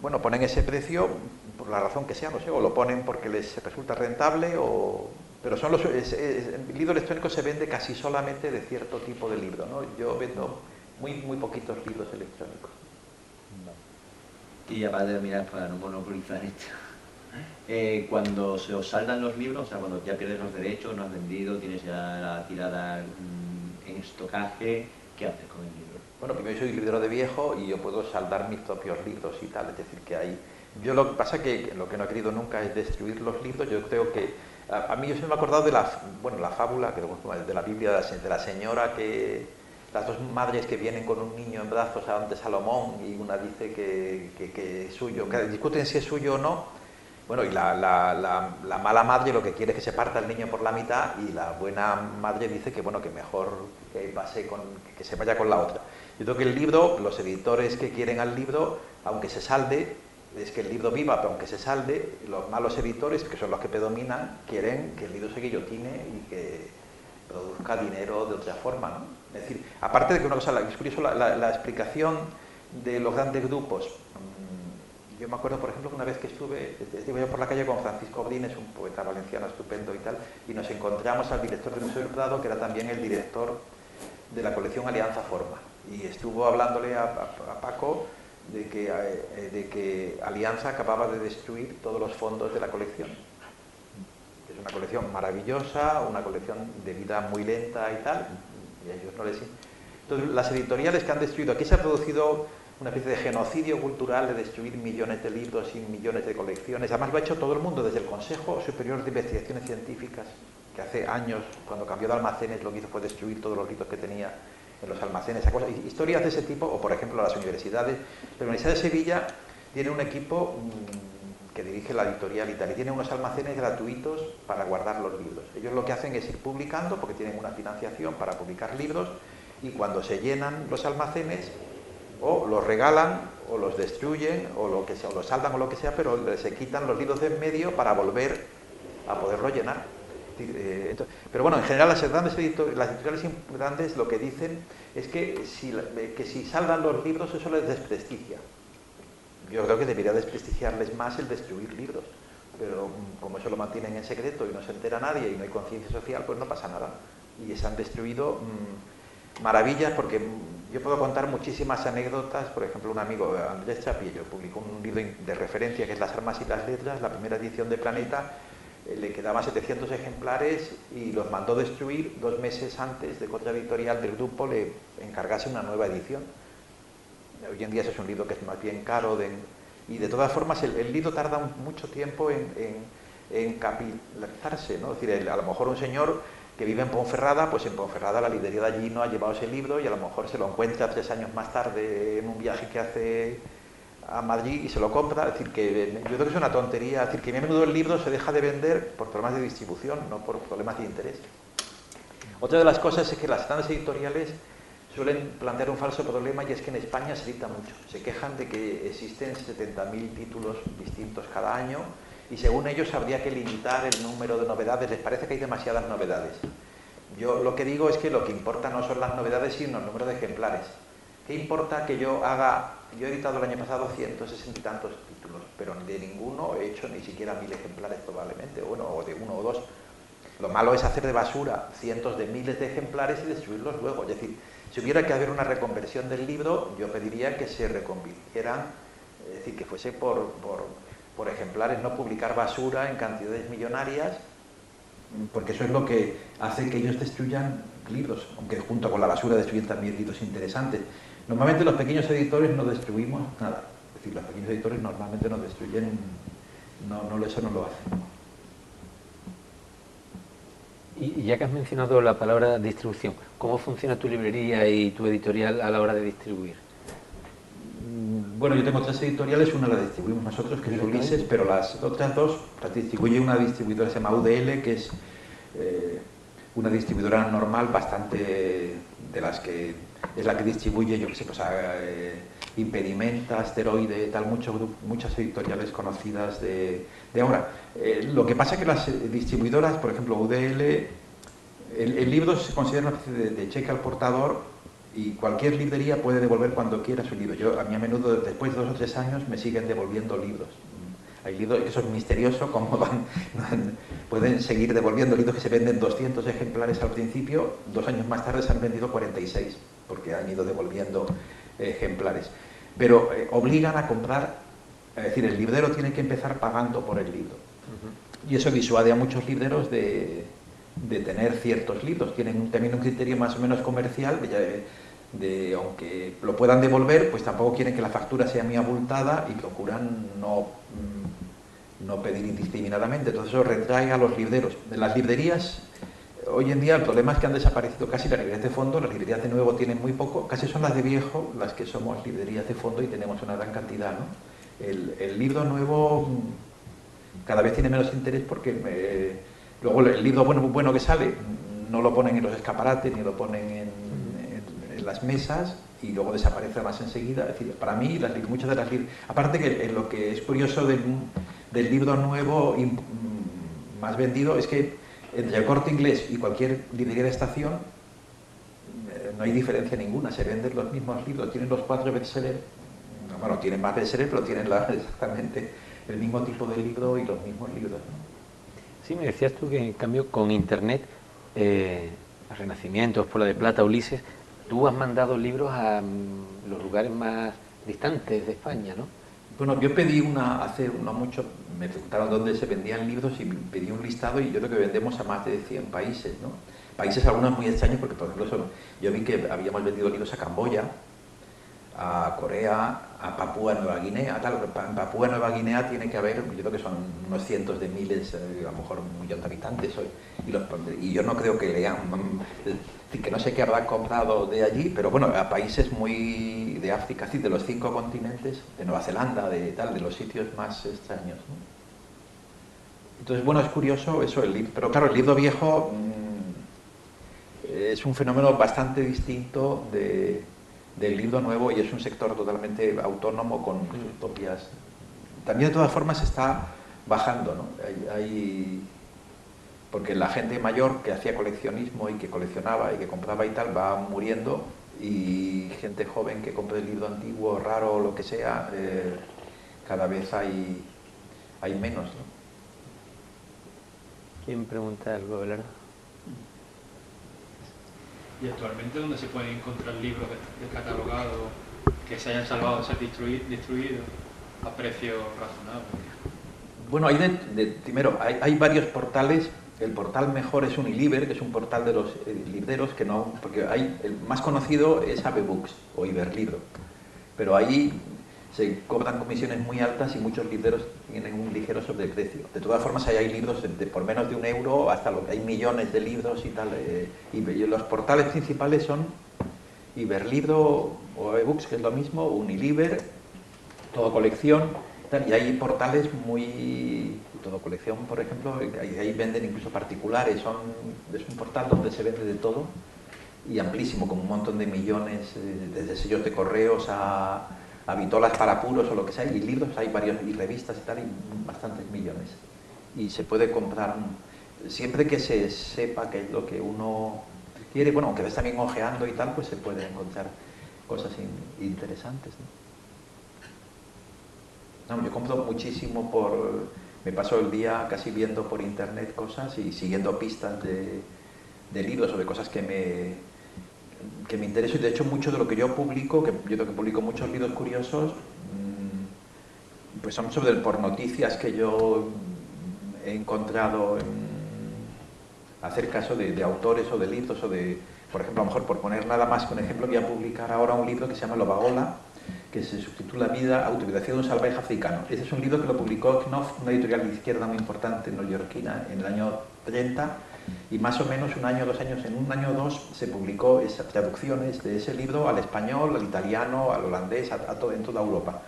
bueno, ponen ese precio por la razón que sea, no sé, o lo ponen porque les resulta rentable pero el libro electrónico se vende casi solamente de cierto tipo de libro, ¿no? Yo vendo muy poquitos libros electrónicos. Y aparte de mirar para no monopolizar esto, cuando se os saldan los libros, o sea, cuando ya pierdes los derechos, no has vendido, tienes ya la tirada en estocaje, ¿qué haces con el libro? Bueno, primero yo soy librero de viejo y yo puedo saldar mis propios libros y tal, es decir, que hay... Yo lo que pasa es que lo que no he querido nunca es destruir los libros. Yo creo que... A mí yo se me he acordado de la, bueno, la fábula, de la Biblia, de la señora que... Las dos madres que vienen con un niño en brazos ante Salomón y una dice que es suyo, que discuten si es suyo o no. Bueno, y la mala madre lo que quiere es que se parta el niño por la mitad y la buena madre dice que, bueno, que mejor que se vaya con la otra. Yo creo que el libro, los editores que quieren al libro, aunque se salde, es que el libro viva, pero aunque se salde, los malos editores, que son los que predominan, quieren que el libro se guillotine y que produzca dinero de otra forma, ¿no? Es decir, aparte de que una cosa, es curioso la explicación de los grandes grupos. Yo me acuerdo, por ejemplo, que una vez que estuve yo por la calle con Francisco Ordines, un poeta valenciano estupendo y tal, y nos encontramos al director del Museo del Prado, que era también el director de la colección Alianza Forma, y estuvo hablándole a Paco de que Alianza acababa de destruir todos los fondos de la colección. Es una colección maravillosa, una colección de vida muy lenta y tal, y a ellos no les... Entonces, las editoriales que han destruido, aquí se ha producido una especie de genocidio cultural de destruir millones de libros y millones de colecciones. Además lo ha hecho todo el mundo, desde el Consejo Superior de Investigaciones Científicas, que hace años, cuando cambió de almacenes, lo que hizo fue destruir todos los libros que tenía en los almacenes. Historias de ese tipo, o por ejemplo las universidades. La Universidad de Sevilla tiene un equipo que dirige la editorial y tal, y tiene unos almacenes gratuitos para guardar los libros. Ellos lo que hacen es ir publicando, porque tienen una financiación para publicar libros, y cuando se llenan los almacenes, o los regalan, o los destruyen, o lo que sea, o los saldan o lo que sea, pero se quitan los libros de en medio para volver a poderlo llenar. Pero bueno, en general las editoriales grandes lo que dicen es que si saldan los libros eso les desprestigia. Yo creo que debería desprestigiarles más el destruir libros, pero como eso lo mantienen en secreto y no se entera nadie y no hay conciencia social, pues no pasa nada. Y se han destruido maravillas, porque yo puedo contar muchísimas anécdotas. Por ejemplo, un amigo, Andrés Chapillo, publicó un libro de referencia que es Las armas y las letras, la primera edición de Planeta. Le quedaban 700 ejemplares y los mandó destruir 2 meses antes de que otra editorial del grupo le encargase una nueva edición. Hoy en día ese es un libro que es más bien caro, y de todas formas el libro tarda mucho tiempo en capitalizarse, ¿no? Es decir, a lo mejor un señor que vive en Ponferrada, pues en Ponferrada la librería de allí no ha llevado ese libro y a lo mejor se lo encuentra 3 años más tarde en un viaje que hace a Madrid y se lo compra. Es decir, que yo creo que es una tontería. Es decir, que a menudo el libro se deja de vender por problemas de distribución, no por problemas de interés. Otra de las cosas es que las grandes editoriales suelen plantear un falso problema, y es que en España se edita mucho. Se quejan de que existen 70.000 títulos distintos cada año y según ellos habría que limitar el número de novedades. Les parece que hay demasiadas novedades. Yo lo que digo es que lo que importa no son las novedades sino el número de ejemplares. ¿Qué importa que yo he editado el año pasado 160 y tantos títulos, pero de ninguno he hecho ni siquiera 1000 ejemplares probablemente, o de 1 o 2. Lo malo es hacer de basura cientos de miles de ejemplares y destruirlos luego. Es decir, si hubiera que haber una reconversión del libro, yo pediría que se reconvirtieran, es decir, que fuese por ejemplares, no publicar basura en cantidades millonarias, porque eso es lo que hace que ellos destruyan libros, aunque junto con la basura destruyen también libros interesantes. Normalmente los pequeños editores no destruimos nada, es decir, los pequeños editores normalmente no destruyen, eso no lo hacen. Y ya que has mencionado la palabra distribución, ¿cómo funciona tu librería y tu editorial a la hora de distribuir? Bueno, yo tengo 3 editoriales, una la distribuimos nosotros, que es Ulises, pero las otras 2 las distribuye una distribuidora que se llama UDL, que es una distribuidora normal, bastante de las que es la que distribuye, yo qué sé, pues Impedimenta, Asteroide, tal, muchas editoriales conocidas de ahora. Lo que pasa es que las distribuidoras, por ejemplo UDL, el libro se considera una especie de cheque al portador y cualquier librería puede devolver cuando quiera su libro. A mí a menudo, después de 2 o 3 años, me siguen devolviendo libros. Hay libros, eso es misterioso, cómo pueden seguir devolviendo libros que se venden 200 ejemplares al principio, 2 años más tarde se han vendido 46, porque han ido devolviendo ejemplares. Pero obligan a comprar, es decir, el librero tiene que empezar pagando por el libro. Y eso disuade a muchos libreros de tener ciertos libros. Tienen también un criterio más o menos comercial. aunque lo puedan devolver, pues tampoco quieren que la factura sea muy abultada y procuran no pedir indiscriminadamente. Entonces eso retrae a los libreros. De las librerías, hoy en día el problema es que han desaparecido casi las librerías de fondo, las librerías de nuevo tienen muy poco, casi son las de viejo las que somos librerías de fondo y tenemos una gran cantidad, ¿no? El libro nuevo cada vez tiene menos interés porque luego el libro bueno que sale no lo ponen en los escaparates ni lo ponen en las mesas y luego desaparece más enseguida. Es decir, para mí muchas de las aparte que lo que es curioso del libro nuevo más vendido es que entre el Corte Inglés y cualquier librería de estación no hay diferencia ninguna, se venden los mismos libros, tienen los 4 bestsellers, bueno, tienen más bestsellers, pero tienen exactamente el mismo tipo de libro y los mismos libros, ¿no? Sí, me decías tú que en cambio con Internet, Renacimientos, Puebla de Plata, Ulises, tú has mandado libros a los lugares más distantes de España, ¿no? Bueno, yo pedí hace no mucho, me preguntaron dónde se vendían libros y pedí un listado y yo creo que vendemos a más de 100 países, ¿no? Países algunos muy extraños porque, por ejemplo, yo vi que habíamos vendido libros a Camboya, a Corea, a Papúa Nueva Guinea, tal. En Papúa Nueva Guinea tiene que haber, yo creo que son unos cientos de miles, a lo mejor 1 millón de habitantes hoy, y yo no creo que lean, que no sé qué habrá comprado de allí, pero bueno, a países muy de África, sí, de los 5 continentes, de Nueva Zelanda, de los sitios más extraños, ¿no? Entonces, bueno, es curioso eso, pero claro, el libro viejo es un fenómeno bastante distinto del libro nuevo y es un sector totalmente autónomo con sus propias... También de todas formas está bajando, ¿no? Porque la gente mayor que hacía coleccionismo y que coleccionaba y que compraba y tal va muriendo y gente joven que compra el libro antiguo, raro o lo que sea, cada vez hay menos, ¿no? ¿Quién pregunta algo, Abelardo? ¿Y actualmente dónde se pueden encontrar libros descatalogados que se hayan salvado de ser destruidos a precio razonable? Bueno, primero, hay varios portales. El portal mejor es Uniliber, que es un portal de los libreros, que no, porque el más conocido es AbeBooks o Iberlibro, pero ahí se cobran comisiones muy altas y muchos libreros tienen un ligero sobreprecio. De todas formas, ahí hay libros por menos de €1 hasta lo que hay millones de libros y tal. Y los portales principales son Iberlibro o AbeBooks, que es lo mismo, Uniliber, Todo Colección, tal, y hay portales Todo Colección, por ejemplo, ahí venden incluso particulares, es un portal donde se vende de todo y amplísimo, con un montón de millones, desde sellos de correos a vitolas para puros o lo que sea, y libros hay varios, y revistas y tal, y bastantes millones. Y se puede comprar, siempre que se sepa qué es lo que uno quiere, bueno, aunque ves también ojeando y tal, pues se pueden encontrar cosas interesantes, ¿no? No, yo compro muchísimo me paso el día casi viendo por internet cosas y siguiendo pistas de libros o de cosas que me interesan. Y de hecho mucho de lo que yo publico, que yo creo que publico muchos libros curiosos, pues son por noticias que yo he encontrado hacer caso de autores o de libros por ejemplo, a lo mejor por poner nada más que un ejemplo, voy a publicar ahora un libro que se llama Lobagola, que se subtitula Vida, autobiografía de un salvaje africano. Ese es un libro que lo publicó Knopf, una editorial de izquierda muy importante neoyorquina, en el año 30, y más o menos en un año o dos se publicó esas traducciones de ese libro al español, al italiano, al holandés, en toda Europa.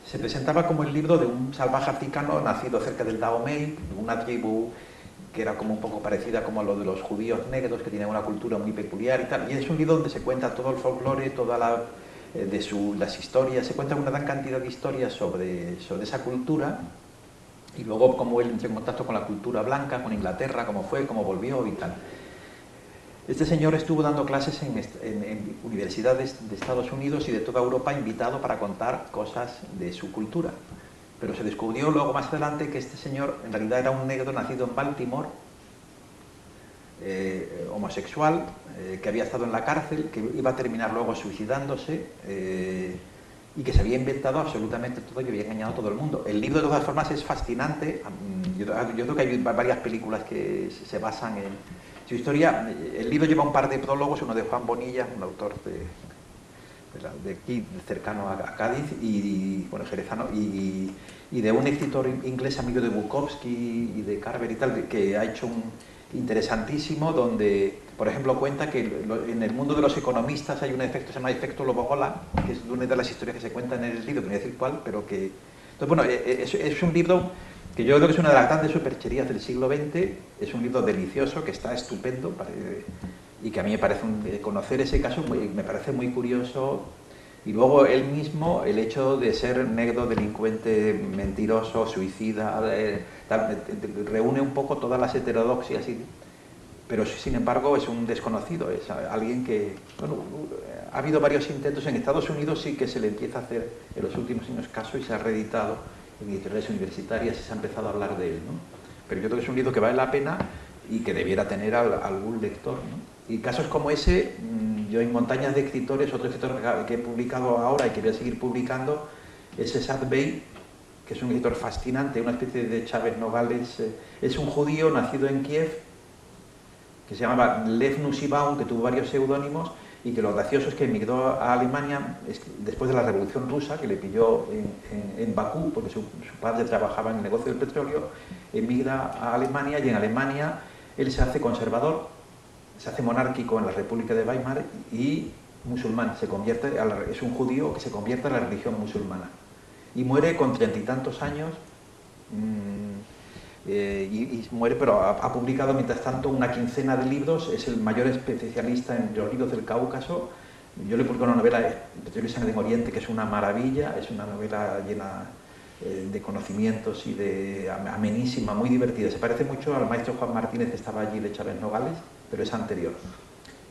Se presentaba como el libro de un salvaje africano nacido cerca del Dahomey, una tribu que era como un poco parecida como a lo de los judíos negros, que tienen una cultura muy peculiar y tal. Y es un libro donde se cuenta todo el folclore, toda las historias, se cuenta una gran cantidad de historias sobre esa cultura, y luego cómo él entró en contacto con la cultura blanca, con Inglaterra, cómo fue, cómo volvió y tal. Este señor estuvo dando clases en universidades de Estados Unidos y de toda Europa, invitado para contar cosas de su cultura. Pero se descubrió luego más adelante que este señor en realidad era un negro nacido en Baltimore, homosexual, que había estado en la cárcel, que iba a terminar luego suicidándose, y que se había inventado absolutamente todo y había engañado a todo el mundo. El libro, de todas formas, es fascinante. Yo creo que hay varias películas que se basan en su historia. El libro lleva un par de prólogos, uno de Juan Bonilla, un autor de aquí, cercano a Cádiz, y bueno, jerezano, y de un escritor inglés amigo de Bukowski y de Carver y tal, que ha hecho un interesantísimo, donde, por ejemplo, cuenta que en el mundo de los economistas hay un efecto, se llama efecto Lobogola, que es una de las historias que se cuentan en el libro, que no voy a decir cuál, pero que... Entonces, bueno, es un libro que yo creo que es una de las grandes supercherías del siglo XX, es un libro delicioso, que está estupendo, y que a mí me parece, conocer ese caso me parece muy curioso. Y luego él mismo, el hecho de ser negro, delincuente, mentiroso, suicida, reúne un poco todas las heterodoxias, pero sin embargo es un desconocido, es alguien que... Bueno, ha habido varios intentos, en Estados Unidos sí que se le empieza a hacer en los últimos años caso y se ha reeditado en editoriales universitarias y se ha empezado a hablar de él, ¿no? Pero yo creo que es un libro que vale la pena y que debiera tener algún lector, ¿no? Y casos como ese, yo en montañas de escritores, otro escritor que he publicado ahora y que voy a seguir publicando, es Esad Bey, que es un escritor fascinante, una especie de Chávez Nogales. Es un judío nacido en Kiev, que se llamaba Lev Nusibaum, que tuvo varios seudónimos, y que lo gracioso es que emigró a Alemania después de la Revolución Rusa, que le pilló en Bakú, porque su padre trabajaba en el negocio del petróleo, emigra a Alemania, y en Alemania él se hace conservador, se hace monárquico en la República de Weimar y musulmán, es un judío que se convierte a la religión musulmana y muere con 30 y tantos años, y muere, pero ha publicado mientras tanto una quincena de libros, es el mayor especialista en los libros del Cáucaso. Yo le publico una novela, Petróleo y Sangre en Oriente, que es una maravilla, es una novela llena de conocimientos y de amenísima, muy divertida. Se parece mucho al maestro Juan Martínez, que estaba allí, de Chávez Nogales, pero es anterior.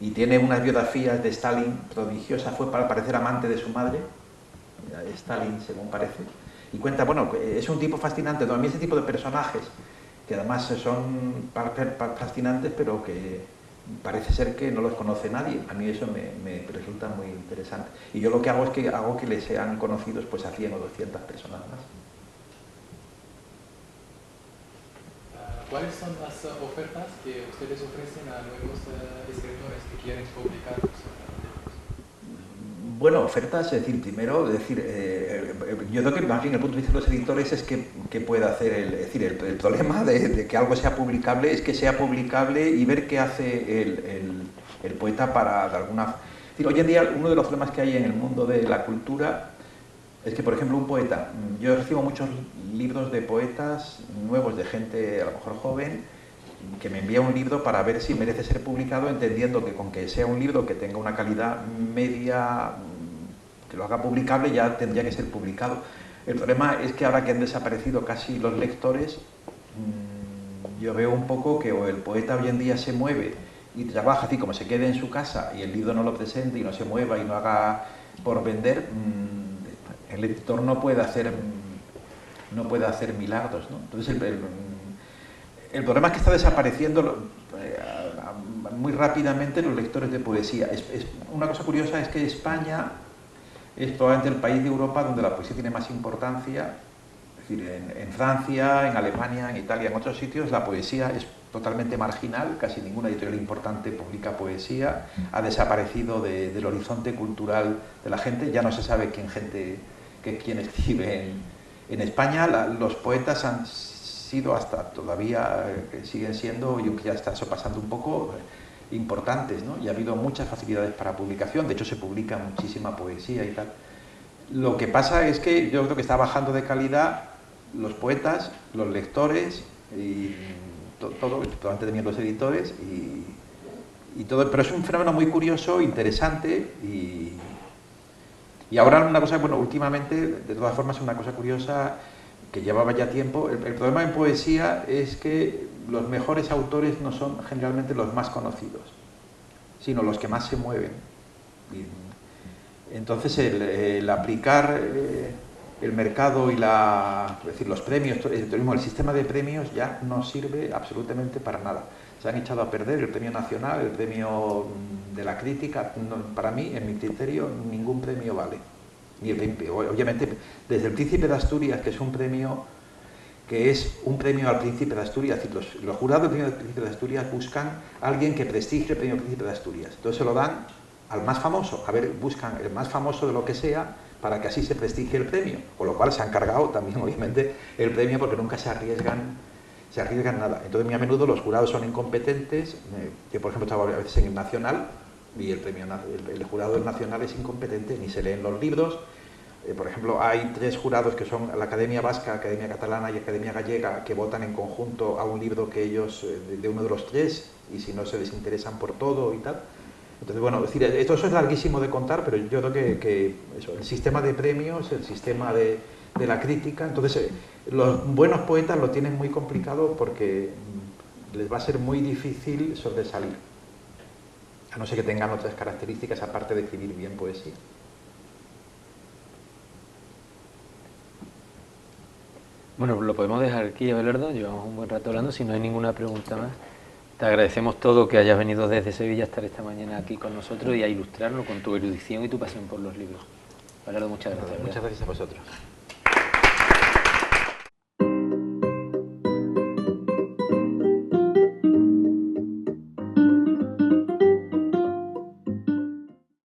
Y tiene unas biografías de Stalin prodigiosas, fue para parecer amante de su madre, Stalin según parece, y cuenta, bueno, es un tipo fascinante. A mí ese tipo de personajes, que además son fascinantes, pero que parece ser que no los conoce nadie, a mí eso me resulta muy interesante. Y yo lo que hago es que hago que les sean conocidos pues a 100 o 200 personas más. ¿Cuáles son las ofertas que ustedes ofrecen a nuevos escritores que quieren publicar sus libros? Bueno, ofertas, es decir, primero, yo creo que más bien el punto de vista de los editores es que pueda hacer, el problema de que algo sea publicable es que sea publicable y ver qué hace el poeta para, de alguna... Es decir, hoy en día uno de los problemas que hay en el mundo de la cultura es que, por ejemplo, un poeta, yo recibo muchos libros de poetas nuevos, de gente a lo mejor joven, que me envía un libro para ver si merece ser publicado, entendiendo que con que sea un libro que tenga una calidad media, que lo haga publicable, ya tendría que ser publicado. El problema es que ahora que han desaparecido casi los lectores, yo veo un poco que o el poeta hoy en día se mueve y trabaja así como se quede en su casa y el libro no lo presente y no se mueva y no haga por vender, el editor no puede hacer milagros, ¿no? Entonces el problema es que está desapareciendo muy rápidamente los lectores de poesía. Una cosa curiosa es que España es probablemente el país de Europa donde la poesía tiene más importancia. Es decir, en Francia, en Alemania, en Italia, en otros sitios la poesía es totalmente marginal, casi ninguna editorial importante publica poesía, ha desaparecido del horizonte cultural de la gente, ya no se sabe quién escribe en España. Los poetas han sido hasta todavía, siguen siendo, yo creo que ya está eso pasando un poco, importantes, ¿no? Y ha habido muchas facilidades para publicación, de hecho se publica muchísima poesía y tal. Lo que pasa es que yo creo que está bajando de calidad los poetas, los lectores y todo, probablemente también los editores y todo, pero es un fenómeno muy curioso, interesante y ahora una cosa, bueno, últimamente, de todas formas, una cosa curiosa que llevaba ya tiempo, el problema en poesía es que los mejores autores no son generalmente los más conocidos, sino los que más se mueven. Entonces el aplicar el mercado y es decir, los premios, el sistema de premios ya no sirve absolutamente para nada. Se han echado a perder el premio nacional, el premio de la crítica. Para mí, en mi criterio, ningún premio vale. Obviamente, desde el Príncipe de Asturias, que es un premio al Príncipe de Asturias, es decir, los jurados del premio del Príncipe de Asturias buscan a alguien que prestigie el premio Príncipe de Asturias. Entonces se lo dan al más famoso, a ver, buscan el más famoso de lo que sea para que así se prestigie el premio, con lo cual se han cargado también obviamente el premio porque nunca se arriesgan nada. Entonces muy a menudo los jurados son incompetentes. Yo por ejemplo estaba a veces en el Nacional y el jurado del Nacional es incompetente, ni se leen los libros. Por ejemplo, hay 3 jurados que son la Academia Vasca, Academia Catalana y Academia Gallega, que votan en conjunto a un libro que ellos, de uno de los 3, y si no se desinteresan por todo y tal. Entonces, bueno, es decir, esto eso es larguísimo de contar, pero yo creo que eso, el sistema de premios, el sistema de la crítica, entonces los buenos poetas lo tienen muy complicado porque les va a ser muy difícil sobresalir, a no ser que tengan otras características aparte de escribir bien poesía. Bueno, lo podemos dejar aquí, Abelardo, llevamos un buen rato hablando, si no hay ninguna pregunta más. Te agradecemos todo que hayas venido desde Sevilla a estar esta mañana aquí con nosotros y a ilustrarnos con tu erudición y tu pasión por los libros. Abelardo, muchas gracias. Muchas gracias a vosotros.